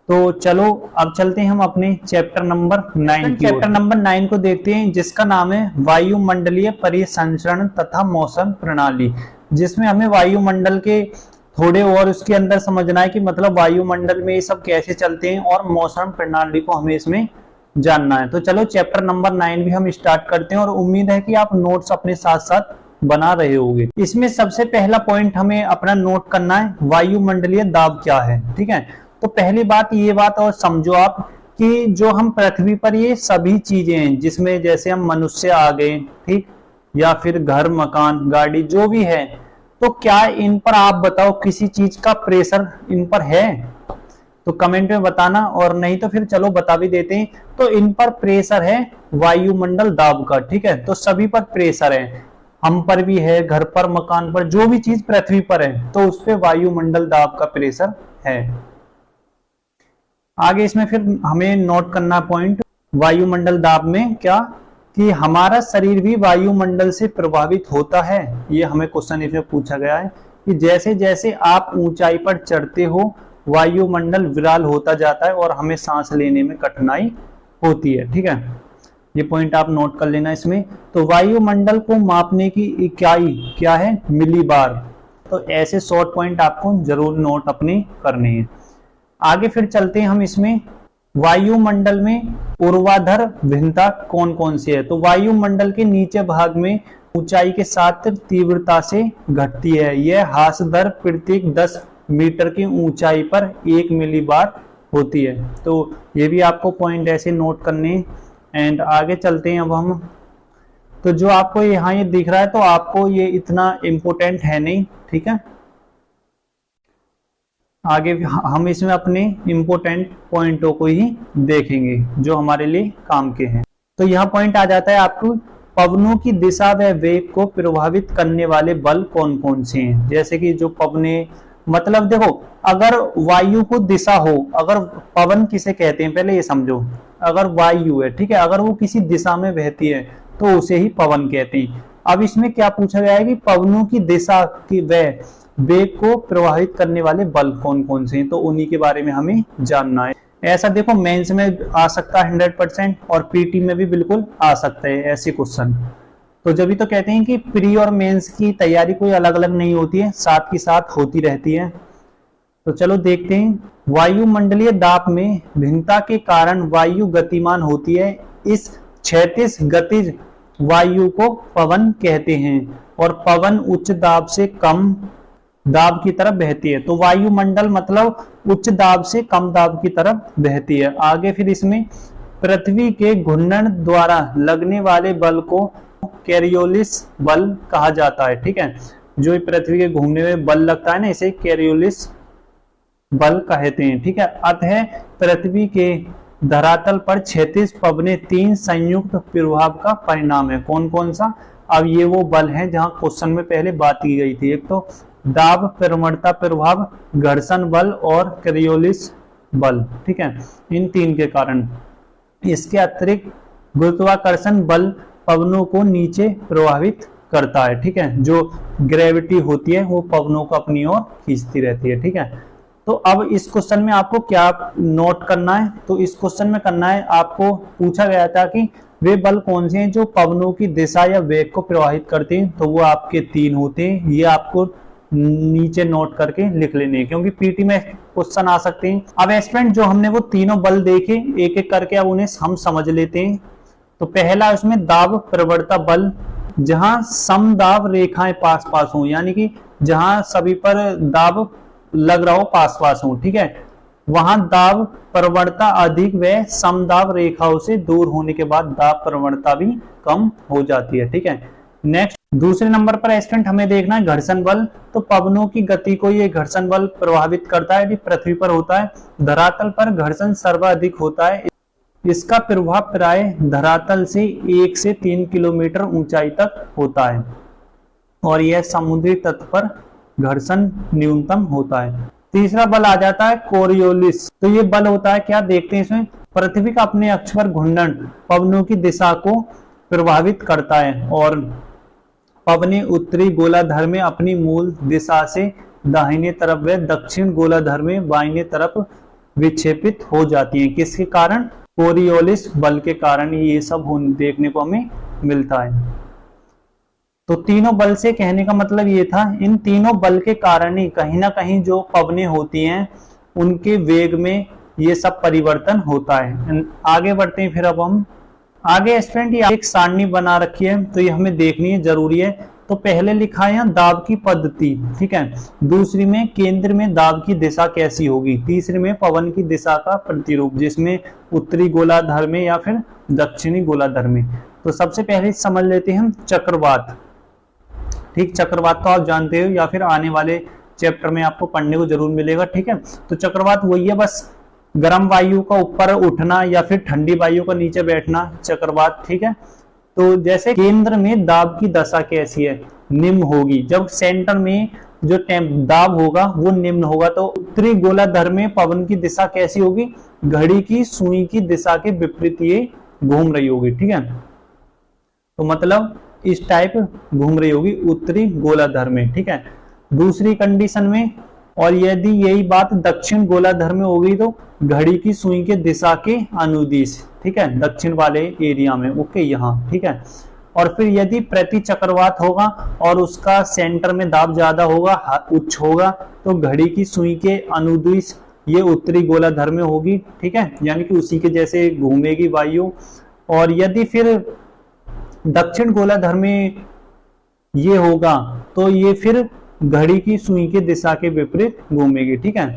तो चलो अब चलते हैं हम अपने चैप्टर नंबर 9 की। चैप्टर नंबर 9 को देखते हैं, जिसका नाम है वायुमंडलीय परिसंचरण तथा मौसम प्रणाली, जिसमें हमें वायुमंडल के थोड़े और उसके अंदर समझना है कि मतलब वायुमंडल में ये सब कैसे चलते हैं, और मौसम प्रणाली को हमें इसमें जानना है। तो चलो चैप्टर नंबर 9 भी हम स्टार्ट करते हैं, और उम्मीद है कि आप नोट्स अपने साथ साथ बना रहे होंगे। इसमें सबसे पहला पॉइंट हमें अपना नोट करना है, वायुमंडलीय दाब क्या है। ठीक है, तो पहली बात ये बात और समझो आप कि जो हम पृथ्वी पर ये सभी चीजें हैं, जिसमें जैसे हम मनुष्य आ गए, ठीक, या फिर घर मकान गाड़ी जो भी है, तो क्या इन पर आप बताओ किसी चीज का प्रेशर इन पर है, तो कमेंट में बताना, और नहीं तो फिर चलो बता भी देते हैं। तो इन पर प्रेशर है वायुमंडल दाब का। ठीक है, तो सभी पर प्रेशर है, हम पर भी है, घर पर मकान पर, जो भी चीज पृथ्वी पर है तो उस पर वायुमंडल दाब का प्रेशर है। आगे इसमें फिर हमें नोट करना पॉइंट, वायुमंडल दाब में क्या कि हमारा शरीर भी वायुमंडल से प्रभावित होता है, ये हमें क्वेश्चन इसमें पूछा गया है। कि जैसे जैसे आप ऊंचाई पर चढ़ते हो वायुमंडल विराल होता जाता है और हमें सांस लेने में कठिनाई होती है। ठीक है, ये पॉइंट आप नोट कर लेना इसमें। तो वायुमंडल को मापने की इकाई क्या है? मिलीबार। तो ऐसे शॉर्ट पॉइंट आपको जरूर नोट अपने करने हैं। आगे फिर चलते हैं हम इसमें, वायुमंडल में ऊर्ध्वाधर भिन्नता कौन कौन सी है? तो वायुमंडल के नीचे भाग में ऊंचाई के साथ तीव्रता से घटती है। यह ह्रास दर प्रत्येक 10 मीटर की ऊंचाई पर 1 मिलीबार होती है। तो ये भी आपको पॉइंट ऐसे नोट करने। एंड आगे चलते हैं अब हम। तो जो आपको यहाँ ये दिख रहा है तो आपको ये इतना इम्पोर्टेंट है नहीं। ठीक है, आगे हम इसमें अपने इम्पोर्टेंट पॉइंटों को ही देखेंगे जो हमारे लिए काम के हैं। तो यह पॉइंट आ जाता है आपको, पवनों की दिशा व वेग को प्रभावित करने वाले बल कौन कौन से हैं। जैसे कि जो पवने, मतलब देखो, अगर वायु को दिशा हो, अगर पवन किसे कहते हैं पहले ये समझो। अगर वायु है, ठीक है, अगर वो किसी दिशा में बहती है तो उसे ही पवन कहते हैं। अब इसमें क्या पूछा गया है कि पवनों की दिशा की व वेग को प्रभावित करने वाले बल कौन कौन से हैं, तो उन्हीं के बारे में हमें जानना है। ऐसा देखो मेंस में आ सकता है 100% और पीटी में भी बिल्कुल आ सकता है ऐसे क्वेश्चन। तो जब भी तो कहते हैं कि प्री और मेंस की तैयारी कोई अलग अलग नहीं होती है, साथ की साथ होती रहती है। तो चलो देखते हैं। वायुमंडलीय दाब में भिन्नता के कारण वायु गतिमान होती है। इस क्षैतिज गतिज वायु को पवन कहते हैं और पवन उच्च दाब से कम दाब की तरफ बहती है। तो वायुमंडल मतलब उच्च दाब से कम दाब की तरफ बहती है। आगे फिर इसमें पृथ्वी के घूर्णन द्वारा लगने वाले बल को कैरियोलिस बल कहा जाता है। ठीक है, जो पृथ्वी के घूमने में बल लगता है ना, इसे कैरियोलिस बल कहते हैं। ठीक है, अतः पृथ्वी के धरातल पर क्षैतिज पवने 3 संयुक्त प्रभाव का परिणाम है। कौन कौन सा? अब ये वो बल हैं जहां क्वेश्चन में पहले बात की गई थी। एक तो दाब प्रवणता प्रभाव, घर्षण बल और कैरियोलिस बल। ठीक है, इन 3 के कारण। इसके अतिरिक्त गुरुत्वाकर्षण बल पवनों को नीचे प्रभावित करता है। ठीक है, जो ग्रेविटी होती है वो पवनों को अपनी ओर खींचती रहती है। ठीक है, तो अब इस क्वेश्चन में आपको क्या नोट करना है? तो इस क्वेश्चन में करना है, आपको पूछा गया था कि वे बल कौन से हैं जो पवनों की दिशा या वेग को प्रभावित करते हैं। तो वो आपके 3 होते हैं। ये आपको नीचे नोट करके लिख लेने हैं क्योंकि पीटी में क्वेश्चन आ सकते हैं। अब स्टूडेंट जो हमने वो तीनों बल देखे एक एक करके, अब उन्हें हम समझ लेते हैं। तो पहला उसमें दाब प्रवणता बल, जहां समदाब रेखाएं पास पास हों, यानी कि जहां सभी पर दाब लग रहा हो, पास पास हो। ठीक है, वहां दाब प्रवणता अधिक व समदाब रेखाओं से दूर होने के बाद दाब प्रवणता भी कम हो जाती है। ठीक है, नेक्स्ट दूसरे नंबर पर स्टूडेंट हमें देखना है घर्षण बल। तो पवनों की गति को ये घर्षण बल प्रभावित करता है। पृथ्वी पर होता है, धरातल पर घर्षण सर्वाधिक होता है। इसका प्रभाव प्राय धरातल से 1 से 3 किलोमीटर ऊंचाई तक होता है और यह समुद्री तट पर घर्षण न्यूनतम होता है। तीसरा बल आ जाता है कोरियोलिस। तो ये बल होता है क्या, देखते हैं इसमें। पृथ्वी का अपने अक्ष पर घूर्णन पवनों की दिशा को प्रभावित करता है और पवने उत्तरी गोलार्ध में अपनी मूल दिशा से दाहिने तरफ व दक्षिण गोलार्ध में बाईं तरफ विक्षेपित हो जाती हैं। किसके कारण? कोरियोलिस बल के कारण ये सब देखने को हमें मिलता है। तो तीनों बल से कहने का मतलब ये था, इन तीनों बल के कारण ही कहीं ना कहीं जो पवनें होती हैं उनके वेग में ये सब परिवर्तन होता है। आगे बढ़ते हैं फिर। अब हम आगे स्टूडेंट ये एक सारणी बना रखी है तो ये हमें देखनी है, जरूरी है। तो पहले लिखा है दाब की पद्धति। ठीक है, दूसरी में केंद्र में दाब की दिशा कैसी होगी, तीसरी में पवन की दिशा का प्रतिरूप जिसमें उत्तरी गोलार्ध में या फिर दक्षिणी गोलार्ध में। तो सबसे पहले समझ लेते हैं हम चक्रवात। ठीक, चक्रवात तो आप जानते हो या फिर आने वाले चैप्टर में आपको पढ़ने को जरूर मिलेगा। ठीक है, तो चक्रवात वही है, बस गर्म वायु का ऊपर उठना या फिर ठंडी वायु का नीचे बैठना, चक्रवात। ठीक है, तो जैसे केंद्र में दाब की दशा कैसी है, निम्न होगी। जब सेंटर में जो दाब होगा वो निम्न होगा। तो उत्तरी गोलार्ध में पवन की दिशा कैसी होगी, घड़ी की सुई की दिशा के विपरीत ये घूम रही होगी। ठीक है, तो मतलब इस टाइप घूम रही होगी उत्तरी गोलार्ध में। ठीक है, दूसरी कंडीशन में, और यदि यही बात दक्षिण गोलार्ध में हो गई तो घड़ी की सुई के दिशा के अनुदिश, ठीक है, दक्षिण वाले एरिया में, ओके, यहाँ, ठीक है। और फिर यदि प्रति चक्रवात होगा और उसका सेंटर में दाब ज्यादा होगा, उच्च होगा, तो घड़ी की सुई के अनुदिश ये उत्तरी गोलार्ध में होगी, ठीक है, यानी कि उसी के जैसे घूमेगी वायु। और यदि फिर दक्षिण गोलार्ध में ये होगा तो ये फिर घड़ी की सुई के दिशा के विपरीत घूमेगी, ठीक है।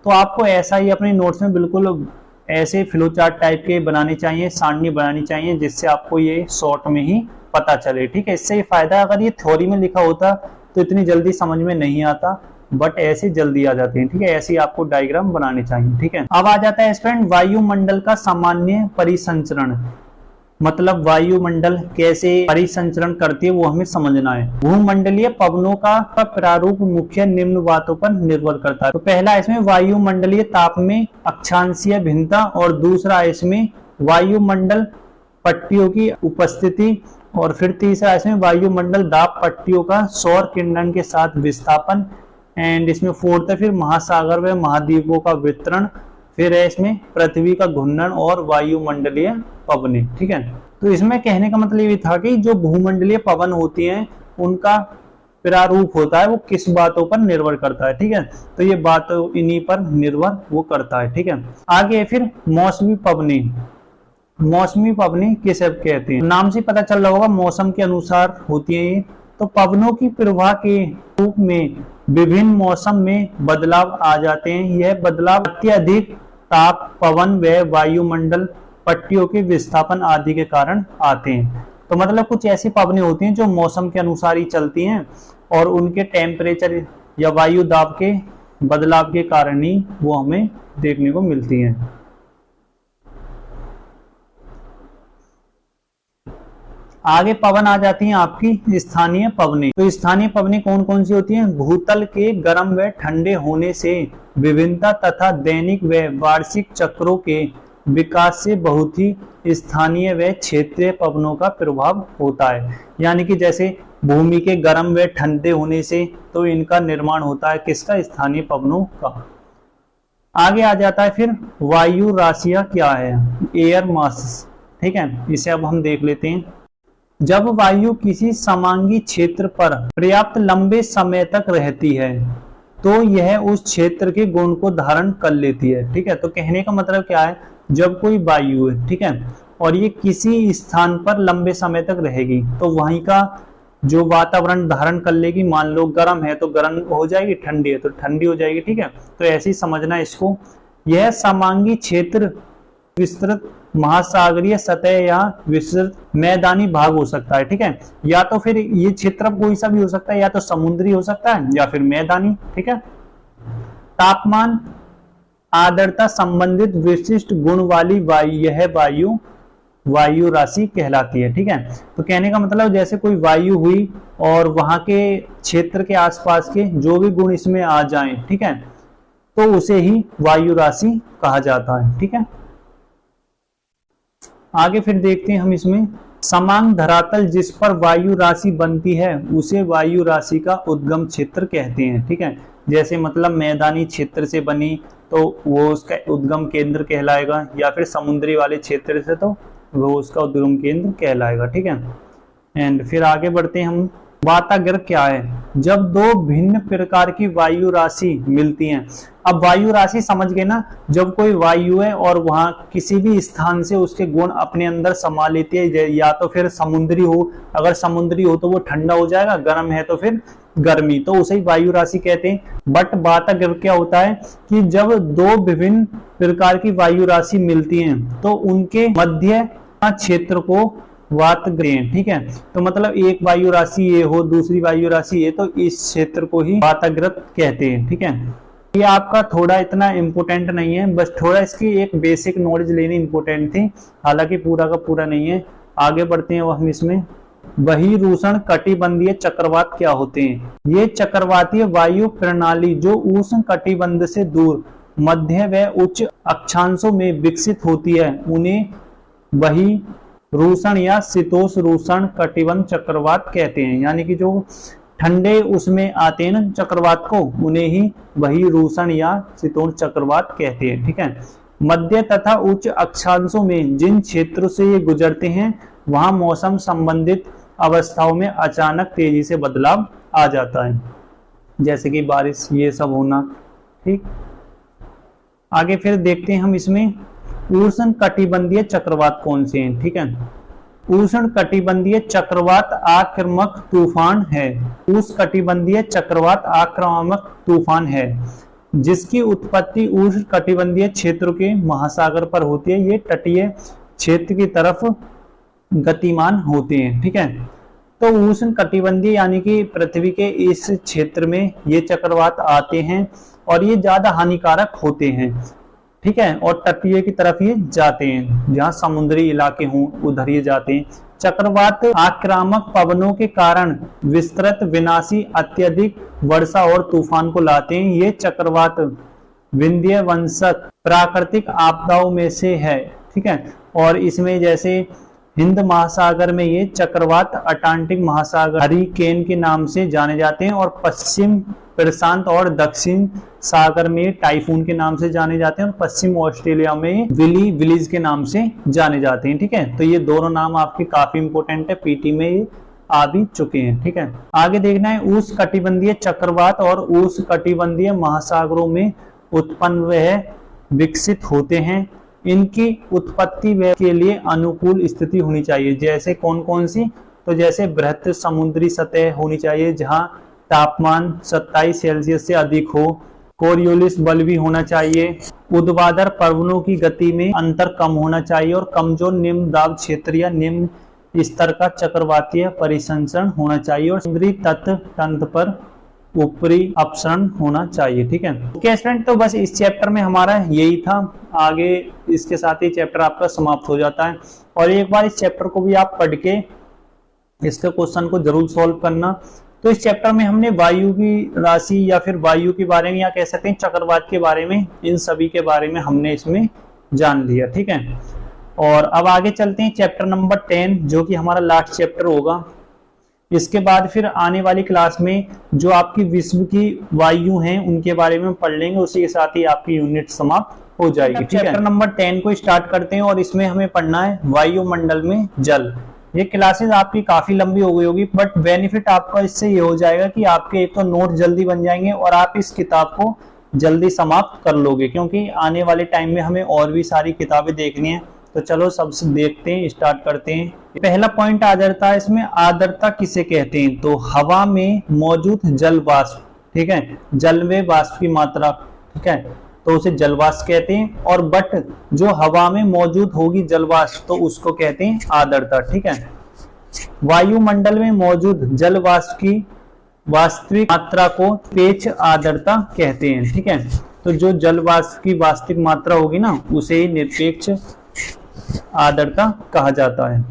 तो आपको ऐसा ही अपने नोट्स में बिल्कुल ऐसे फ्लो चार्ट टाइप के बनाने चाहिए, सारणी बनानी चाहिए, जिससे आपको ये शॉर्ट में ही पता चले, ठीक है। इससे ये फायदा, अगर ये थ्योरी में लिखा होता तो इतनी जल्दी समझ में नहीं आता, बट ऐसे जल्दी आ जाते हैं, ठीक है। ऐसे ही आपको डायग्राम बनाने चाहिए, ठीक है। अब आ जाता है स्टूडेंट वायुमंडल का सामान्य परिसंचरण, मतलब वायुमंडल कैसे परिसंचरण करती है वो हमें समझना है। भूमंडलीय पवनों का प्रारूप मुख्य निम्न बातों पर निर्भर करता है। तो पहला इसमें वायुमंडलीय ताप में अक्षांशीय भिन्नता, और दूसरा इसमें वायुमंडल पट्टियों की उपस्थिति, और फिर तीसरा इसमें वायुमंडल दाब पट्टियों का सौर किरणन के साथ विस्थापन, एंड इसमें फोर्थ है फिर महासागर व महाद्वीपों का वितरण, फिर है इसमें पृथ्वी का घूर्णन और वायुमंडलीय पवनें, ठीक है। तो इसमें कहने का मतलब ये था कि जो भूमंडलीय पवन होती हैं उनका प्रारूप होता है वो किस बातों पर निर्भर करता है, ठीक है। तो ये बात इन्हीं पर निर्भर वो करता है, ठीक है। आगे फिर मौसमी पवनें, मौसमी पवनें किसे कहते हैं, नाम से पता चल रहा होगा मौसम के अनुसार होती है ये। तो पवनों की प्रवाह के रूप में विभिन्न मौसम में बदलाव आ जाते हैं। यह बदलाव अत्यधिक ताप, पवन व वायुमंडल पट्टियों के विस्थापन आदि के कारण आते हैं। तो मतलब कुछ ऐसी पवनें होती हैं जो मौसम के अनुसार ही चलती हैं, और उनके टेम्परेचर या वायु दाब के बदलाव के कारण ही वो हमें देखने को मिलती हैं। आगे पवन आ जाती हैं आपकी स्थानीय पवनें। तो स्थानीय पवनें कौन कौन सी होती हैं, भूतल के गर्म व ठंडे होने से विभिन्नता तथा दैनिक व वार्षिक चक्रों के विकास से बहुत ही स्थानीय व क्षेत्रीय पवनों का प्रभाव होता है। यानी कि जैसे भूमि के गर्म व ठंडे होने से तो इनका निर्माण होता है किसका, स्थानीय पवनों का। आगे आ जाता है फिर वायु राशियां क्या है, एयर मास, ठीक है, इसे अब हम देख लेते हैं। जब वायु किसी समांगी क्षेत्र पर पर्याप्त लंबे समय तक रहती है तो यह उस क्षेत्र के गुण को धारण कर लेती है, ठीक है। तो कहने का मतलब क्या है, जब कोई वायु है, ठीक है, और ये किसी स्थान पर लंबे समय तक रहेगी तो वहीं का जो वातावरण धारण कर लेगी। मान लो गर्म है तो गर्म हो जाएगी, ठंडी है तो ठंडी हो जाएगी, ठीक है। तो ऐसे ही समझना इसको। यह समांगी क्षेत्र विस्तृत महासागरीय सतह या विस्तृत मैदानी भाग हो सकता है, ठीक है। या तो फिर ये क्षेत्र कोई सा भी हो सकता है, या तो समुद्री हो सकता है या फिर मैदानी, ठीक है। तापमान आर्द्रता संबंधित विशिष्ट गुण वाली वायु, यह वायु राशि कहलाती है, ठीक है। तो कहने का मतलब जैसे कोई वायु हुई और वहां के क्षेत्र के आसपास के जो भी गुण इसमें आ जाएं, ठीक है, तो उसे ही वायु राशि कहा जाता है, ठीक है। आगे फिर देखते हैं हम इसमें समांग धरातल जिस पर वायु राशि बनती है उसे वायु राशि का उद्गम क्षेत्र कहते हैं, ठीक है। जैसे मतलब मैदानी क्षेत्र से बनी तो वो उसका उद्गम केंद्र कहलाएगा, या फिर समुद्री वाले क्षेत्र से तो वो उसका उद्गम केंद्र कहलाएगा, ठीक है। एंड फिर आगे बढ़ते हैं हम। वाताग्र क्या है, जब दो भिन्न प्रकार की वायु राशि मिलती हैं। अब वायु राशि समझ गए ना, जब कोई वायु है और वहां किसी भी स्थान से उसके गुण अपने अंदर समा लेती है, या तो फिर समुद्री हो, अगर समुद्री हो तो वो ठंडा हो जाएगा, गर्म है तो फिर गर्मी, तो उसे ही वायु राशि कहते हैं। बट वाताग्र क्या होता है कि जब दो विभिन्न प्रकार की वायु राशि मिलती हैं तो उनके मध्य क्षेत्र को वातग्र, ठीक है। तो मतलब एक वायु राशि ये हो, दूसरी वायु राशि ये, तो इस क्षेत्र को ही वाताग्र कहते हैं, ठीक है। ये आपका थोड़ा इतना इम्पोर्टेंट नहीं है, बस थोड़ा इसकी एक बेसिक नॉलेज लेनी इम्पोर्टेंट थी, हालांकि पूरा का पूरा नहीं है। आगे बढ़ते हैं हम इसमें। बहिरूषण कटिबंधीय चक्रवात क्या होते हैं, ये चक्रवातीय वायु प्रणाली जो उष्ण कटिबंध से दूर मध्य व उच्च अक्षांशों में विकसित होती है उन्हें बहिरूषण या शीतोष्ण कटिबंध चक्रवात कहते हैं। यानी कि जो ठंडे उसमें आते हैं ना चक्रवात को, उन्हें ही वही रूसन या शीतोष्ण चक्रवात कहते हैं। ठीक है, मध्य तथा उच्च अक्षांशों में जिन क्षेत्रों से ये गुजरते हैं वहां मौसम संबंधित अवस्थाओं में अचानक तेजी से बदलाव आ जाता है, जैसे कि बारिश ये सब होना। ठीक, आगे फिर देखते हैं हम इसमें उष्ण कटिबंधीय चक्रवात कौन से हैं। ठीक है, उष्ण कटिबंधीय चक्रवात आक्रामक तूफान है। उष्ण कटिबंधीय चक्रवात आक्रामक तूफान है जिसकी उत्पत्ति उष्ण कटिबंधीय क्षेत्र के महासागर पर होती है। ये तटीय क्षेत्र की तरफ गतिमान होते हैं। ठीक है, तो उष्ण कटिबंधीय यानी कि पृथ्वी के इस क्षेत्र में ये चक्रवात आते हैं और ये ज्यादा हानिकारक होते हैं। ठीक है, और तटीय की तरफ ये जाते हैं, जहां समुद्री इलाके हों उधर ये जाते हैं। चक्रवात आक्रामक पवनों के कारण विस्तृत विनाशी अत्यधिक वर्षा और तूफान को लाते हैं। ये चक्रवात विंध्य वंशक प्राकृतिक आपदाओं में से है। ठीक है, और इसमें जैसे हिंद महासागर में ये चक्रवात अटलांटिक महासागर हरिकेन के नाम से जाने जाते हैं, और पश्चिम प्रशांत और दक्षिण सागर में टाइफून के नाम से जाने जाते हैं, और पश्चिम ऑस्ट्रेलिया में विली विलीज के नाम से जाने जाते हैं। ठीक है, तो ये दोनों नाम आपके काफी इंपोर्टेंट है, पीटी में ये आ भी चुके हैं। ठीक है, आगे देखना है उष्ण कटिबंधीय चक्रवात और उष्ण कटिबंधीय महासागरों में उत्पन्न वह विकसित होते हैं। इनकी उत्पत्ति के लिए अनुकूल स्थिति होनी चाहिए। जैसे कौन कौन सी, तो जैसे बृहत समुद्री सतह होनी चाहिए जहां तापमान 27 सेल्सियस से अधिक हो, कोरियोलिस बल भी होना चाहिए, ऊर्ध्वाधर पवनों की गति में अंतर कम होना चाहिए, और कमजोर निम्न दाब क्षेत्र या निम्न स्तर का चक्रवातीय परिसंचरण होना चाहिए, और समुद्री तंत्र पर ऊपरी अपसरण होना चाहिए। ठीक है, ओके स्टूडेंट, तो बस इस चैप्टर में हमारा यही था। आगे इसके साथ ही चैप्टर आपका समाप्त हो जाता है, और एक बार इस चैप्टर को भी आप पढ़ के इसके क्वेश्चन को जरूर सॉल्व करना। तो इस चैप्टर में हमने वायु की राशि या फिर वायु के बारे में, या कह सकते हैं चक्रवात के बारे में, इन सभी के बारे में हमने इसमें जान लिया। ठीक है, और अब आगे चलते हैं चैप्टर नंबर 10, जो कि हमारा लास्ट चैप्टर होगा। इसके बाद फिर आने वाली क्लास में जो आपकी विश्व की वायु हैं उनके बारे में पढ़ लेंगे, उसी के साथ ही आपकी यूनिट समाप्त हो जाएगी। चैप्टर नंबर 10 को स्टार्ट करते हैं, और इसमें हमें पढ़ना है वायुमंडल में जल। ये क्लासेस आपकी काफी लंबी हो गई होगी, बट बेनिफिट आपका इससे ये हो जाएगा कि आपके एक तो नोट जल्दी बन जाएंगे और आप इस किताब को जल्दी समाप्त कर लोगे, क्योंकि आने वाले टाइम में हमें और भी सारी किताबें देखनी है। तो चलो सबसे देखते हैं, स्टार्ट करते हैं। पहला पॉइंट आ जाता है इसमें, आर्द्रता किसे कहते हैं? तो हवा में मौजूद जल वाष्प, ठीक है, जल में वाष्प की मात्रा, ठीक है, तो उसे जल वाष्प कहते हैं। और बट जो हवा में मौजूद होगी जल वाष्प, तो उसको कहते हैं आर्द्रता। ठीक है, वायुमंडल में मौजूद जल वाष्प की वास्तविक मात्रा को निरपेक्ष आर्द्रता कहते हैं। ठीक है, तो जो जल वाष्प की वास्तविक मात्रा होगी ना, उसे निरपेक्ष आर्द्रता कहा जाता है।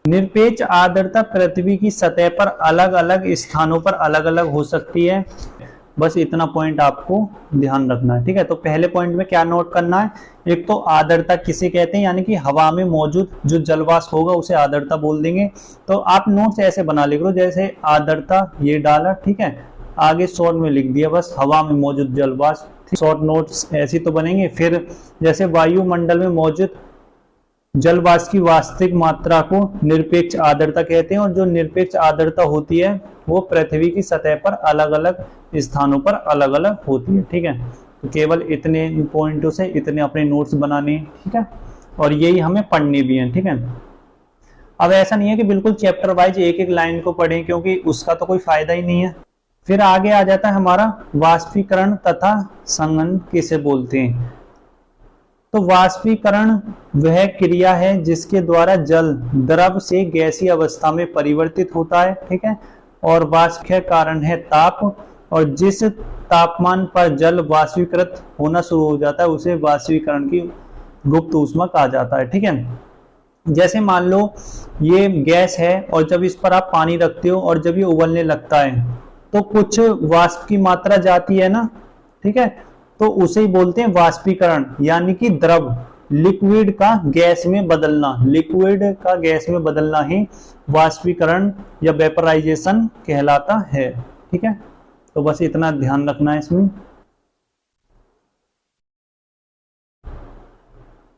निरपेक्ष आर्द्रता पृथ्वी की सतह पर अलग अलग स्थानों पर अलग अलग हो सकती है। बस इतना पॉइंट आपको ध्यान रखना है। ठीक है, तो पहले पॉइंट में क्या नोट करना है, एक तो आर्द्रता किसे कहते हैं, यानी कि हवा में मौजूद जो जलवाष्प होगा उसे आर्द्रता बोल देंगे। तो आप नोट्स ऐसे बना लिख लो, जैसे आर्द्रता ये डाला, ठीक है, आगे शॉर्ट में लिख दिया बस हवा में मौजूद जलवाष्प। शॉर्ट नोट्स ऐसे तो बनेंगे। फिर जैसे वायुमंडल में मौजूद जल वाष्प की वास्तविक मात्रा को निरपेक्ष आर्द्रता कहते हैं, और जो निरपेक्ष आर्द्रता होती है वो पृथ्वी की सतह पर अलग अलग स्थानों पर अलग अलग होती है। ठीक है, तो केवल इतने पॉइंटों से इतने अपने नोट्स बनाने, ठीक है, और यही हमें पढ़ने भी हैं। ठीक है, अब ऐसा नहीं है कि बिल्कुल चैप्टर वाइज एक एक लाइन को पढ़ें, क्योंकि उसका तो कोई फायदा ही नहीं है। फिर आगे आ जाता है हमारा वाष्पीकरण तथा संघनन किसे बोलते हैं। तो वाष्पीकरण वह क्रिया है जिसके द्वारा जल द्रव से गैसीय अवस्था में परिवर्तित होता है। ठीक है, और वाष्प का कारण है ताप, और जिस तापमान पर जल वाष्पीकृत होना शुरू हो जाता है उसे वाष्पीकरण की गुप्त ऊष्मा कहा जाता है। ठीक है, जैसे मान लो ये गैस है और जब इस पर आप पानी रखते हो और जब ये उबलने लगता है तो कुछ वाष्प की मात्रा जाती है ना, ठीक है, तो उसे ही बोलते हैं वाष्पीकरण, यानी कि द्रव लिक्विड का गैस में बदलना, लिक्विड का गैस में बदलना ही वाष्पीकरण या वेपराइजेशन कहलाता है। ठीक है, तो बस इतना ध्यान रखना है इसमें।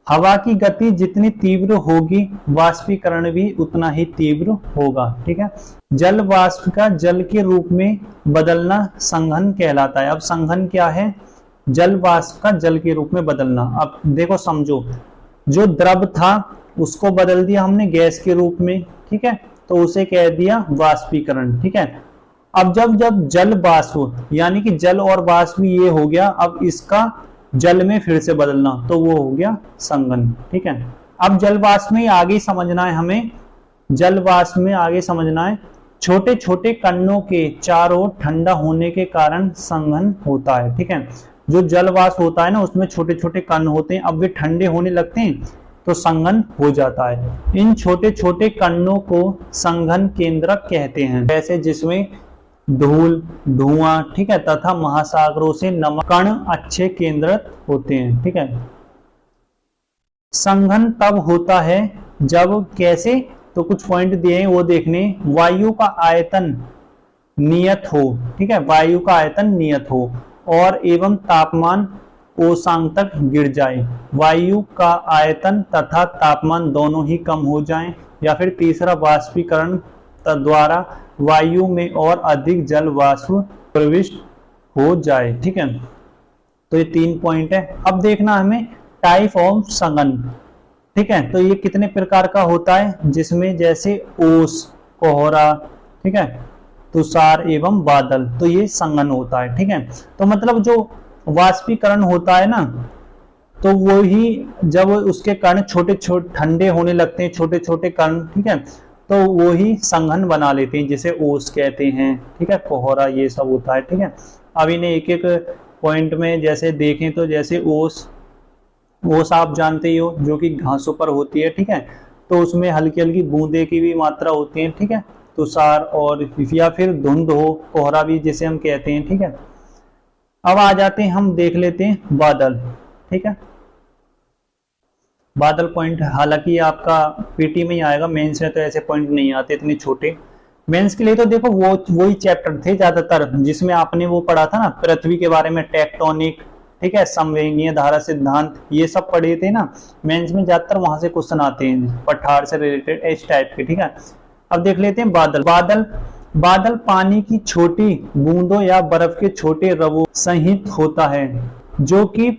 हवा की गति जितनी तीव्र होगी वाष्पीकरण भी उतना ही तीव्र होगा। ठीक है, जल वाष्प का जल के रूप में बदलना संघनन कहलाता है। अब संघनन क्या है? जल वाष्प का जल के रूप में बदलना। अब देखो समझो, जो द्रव था उसको बदल दिया हमने गैस के रूप में। ठीक है, तो उसे कह दिया वाष्पीकरण। ठीक है, अब जब जब जल वाष्प यानी कि जल और वाष्प ये हो गया, अब इसका जल में फिर से बदलना, तो वो हो गया संघनन। ठीक है, अब जल वाष्प में आगे समझना है हमें, जल वाष्प में आगे समझना है छोटे छोटे कणों के चारों ओर ठंडा होने के कारण संघनन होता है। ठीक है, जो जल वाष्प होता है ना उसमें छोटे छोटे कण होते हैं, अब वे ठंडे होने लगते हैं तो संघनन हो जाता है। इन छोटे छोटे कणों को संघनन केंद्रक कहते हैं, जैसे जिसमें धूल, धुआं, ठीक है, तथा महासागरों से नमक कण अच्छे केंद्रित होते हैं। ठीक है, संघनन तब होता है जब कैसे, तो कुछ पॉइंट दिए हैं वो देखने। वायु का आयतन नियत हो, ठीक है, वायु का आयतन नियत हो और एवं तापमान ओसांग तक गिर जाए, वायु का आयतन तथा तापमान दोनों ही कम हो जाएं, या फिर तीसरा वाष्पीकरण द्वारा वायु में और अधिक जल वाष्प प्रविष्ट हो जाए। ठीक है, तो ये 3 पॉइंट है। अब देखना हमें टाइप ऑफ संघनन। ठीक है, तो ये कितने प्रकार का होता है, जिसमें जैसे ओस, कोहरा, ठीक है, तुषार एवं बादल, तो ये संघनन होता है। ठीक है, तो मतलब जो वाष्पीकरण होता है ना, तो वो ही जब उसके कण छोटे छोटे ठंडे होने लगते हैं, छोटे छोटे कण, ठीक है, तो वो ही संघनन बना लेते हैं, जिसे ओस कहते हैं। ठीक है, कोहरा, ये सब होता है। ठीक है, अब इन्हें एक एक पॉइंट में जैसे देखें तो जैसे ओस, ओस आप जानते ही हो जो कि घासों पर होती है। ठीक है, तो उसमें हल्की हल्की बूंदे की भी मात्रा होती है। ठीक है, तुषार और या फिर धुंध हो, कोहरा भी जिसे हम कहते हैं। ठीक है, अब आ जाते हैं, हम देख लेते हैं बादल। ठीक है, बादल पॉइंट हालांकि आपका पीटी में ही आएगा, मेंस में तो ऐसे पॉइंट नहीं आते इतने छोटे। मेंस के लिए तो देखो वो वही चैप्टर थे ज्यादातर जिसमें आपने वो पढ़ा था ना पृथ्वी के बारे में, टेक्टोनिक, ठीक है, संवेगीय धारा सिद्धांत, ये सब पढ़े थे ना। मेंस में ज्यादातर वहां से क्वेश्चन आते हैं पठार से रिलेटेड इस टाइप के। ठीक है, अब देख लेते हैं बादल। बादल बादल पानी की छोटी बूंदों या बर्फ के छोटे रवों सहित होता है, जो कि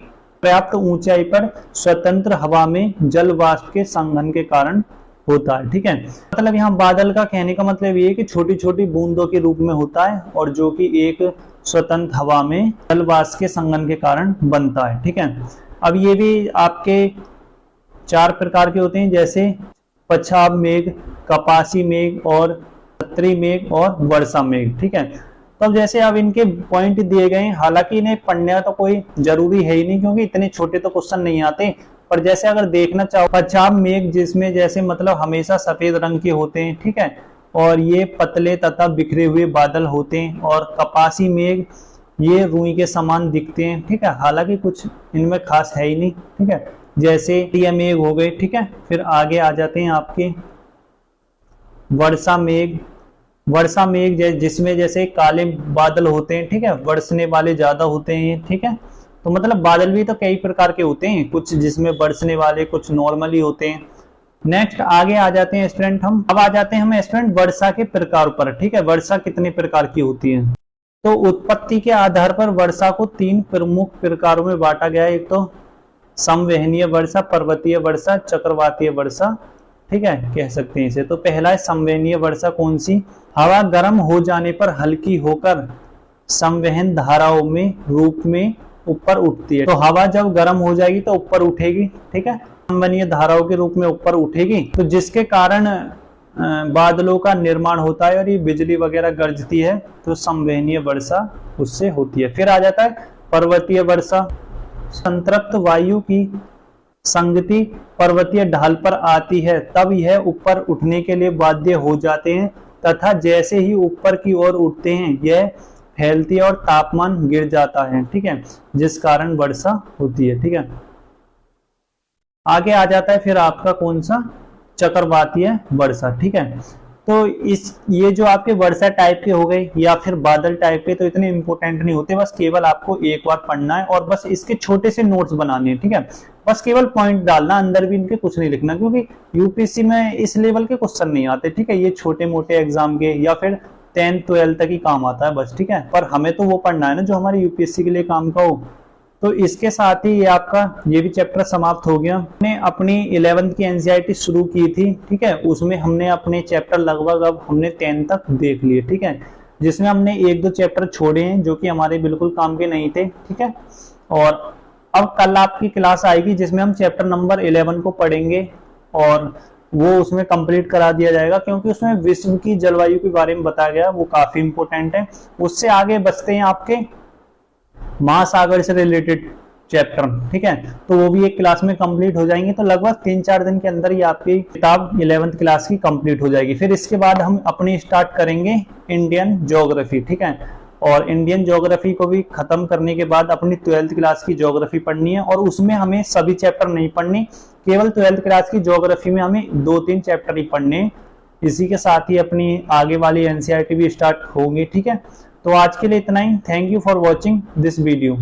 पर्याप्त ऊंचाई पर स्वतंत्र हवा में जल वाष्प के संघनन के कारण होता है। ठीक है, मतलब यहाँ बादल का कहने का मतलब ये है कि छोटी छोटी बूंदों के रूप में होता है और जो कि एक स्वतंत्र हवा में जल वाष्प के संघनन के कारण बनता है। ठीक है, अब ये भी आपके 4 प्रकार के होते हैं, जैसे पछाब मेघ, कपासी मेघ और छतरी मेघ और वर्षा मेघ। ठीक है, तब जैसे अब इनके पॉइंट दिए गए हैं, हालांकि इन्हें पढ़ने तो कोई जरूरी है ही नहीं क्योंकि इतने छोटे तो क्वेश्चन नहीं आते, पर जैसे अगर देखना चाहो पछाब मेघ जिसमें जैसे मतलब हमेशा सफेद रंग के होते हैं। ठीक है, और ये पतले तथा बिखरे हुए बादल होते हैं, और कपासी मेघ ये रुई के समान दिखते हैं। ठीक है, हालांकि कुछ इनमें खास है ही नहीं। ठीक है, जैसे ये मेघ हो गए। ठीक है, फिर आगे आ जाते हैं आपके वर्षा मेघ। वर्षा मेघ जिसमें जैसे काले बादल होते हैं। ठीक है, बरसने वाले ज्यादा होते हैं। ठीक है, तो मतलब बादल भी तो कई प्रकार के होते हैं, कुछ जिसमें बरसने वाले, कुछ नॉर्मली होते हैं। नेक्स्ट आगे आ जाते हैं स्टूडेंट, हम अब आ जाते हैं हम स्टूडेंट वर्षा के प्रकार पर। ठीक है, वर्षा कितने प्रकार की होती है, तो उत्पत्ति के आधार पर वर्षा को 3 प्रमुख प्रकारों में बांटा गया है। एक तो संवहनीय वर्षा, पर्वतीय वर्षा, चक्रवातीय वर्षा, ठीक है, कह सकते हैं इसे। तो पहला है संवहनीय वर्षा। कौन सी? हवा गर्म हो जाने पर हल्की होकर संवहन धाराओं में रूप में ऊपर उठती है। तो हवा जब गर्म हो जाएगी तो ऊपर उठेगी। ठीक है, संवहनीय धाराओं के रूप में ऊपर उठेगी, तो जिसके कारण बादलों का निर्माण होता है और ये बिजली वगैरह गरजती है, तो संवहनीय वर्षा उससे होती है। फिर आ जाता है पर्वतीय वर्षा। संतृप्त वायु की संगति पर्वतीय ढाल पर आती है, तब यह ऊपर उठने के लिए बाध्य हो जाते हैं, तथा जैसे ही ऊपर की ओर उठते हैं यह फैलती है और तापमान गिर जाता है। ठीक है, जिस कारण वर्षा होती है। ठीक है, आगे आ जाता है फिर आपका कौन सा, चक्रवातीय वर्षा। ठीक है, तो ये जो आपके वर्षा टाइप के हो गए या फिर बादल टाइप के, तो इतने इंपॉर्टेंट नहीं होते, बस केवल आपको एक बार पढ़ना है और बस इसके छोटे से नोट्स बनाने हैं। ठीक है, बस केवल पॉइंट डालना, अंदर भी इनके कुछ नहीं लिखना, क्योंकि यूपीएससी में इस लेवल के क्वेश्चन नहीं आते। ठीक है, ये छोटे मोटे एग्जाम के या फिर 10th 12th तक ही काम आता है बस। ठीक है, पर हमें तो वो पढ़ना है ना जो हमारे यूपीएससी के लिए काम का हो। तो इसके साथ ही ये आपका ये भी चैप्टर समाप्त हो गया। हमने अपनी 11th की एनसीईआरटी शुरू की थी। ठीक है, उसमें हमने अपने चैप्टर लगभग अब हमने 10 तक देख लिए। ठीक है, जिसमें हमने एक दो चैप्टर छोड़े हैं जो कि हमारे बिल्कुल काम के नहीं थे। ठीक है, और अब कल आपकी क्लास आएगी जिसमें हम चैप्टर नंबर 11 को पढ़ेंगे और वो उसमें कंप्लीट करा दिया जाएगा, क्योंकि उसमें विश्व की जलवायु के बारे में बताया गया, वो काफी इंपोर्टेंट है। उससे आगे बचते हैं आपके महासागर से रिलेटेड चैप्टर। ठीक है, तो वो भी एक क्लास में कंप्लीट हो जाएंगे। तो लगभग 3-4 दिन के अंदर ही आपकी किताब 11th क्लास की कंप्लीट हो जाएगी। फिर इसके बाद हम अपनी स्टार्ट करेंगे इंडियन ज्योग्राफी। ठीक है, और इंडियन ज्योग्राफी को भी खत्म करने के बाद अपनी 12th क्लास की ज्योग्राफी पढ़नी है, और उसमें हमें सभी चैप्टर नहीं पढ़नी, केवल 12th क्लास की ज्योग्राफी में हमें 2-3 चैप्टर ही पढ़ने। इसी के साथ ही अपनी आगे वाली एनसीईआरटी भी स्टार्ट होंगी। ठीक है, तो आज के लिए इतना ही। Thank you for watching this video.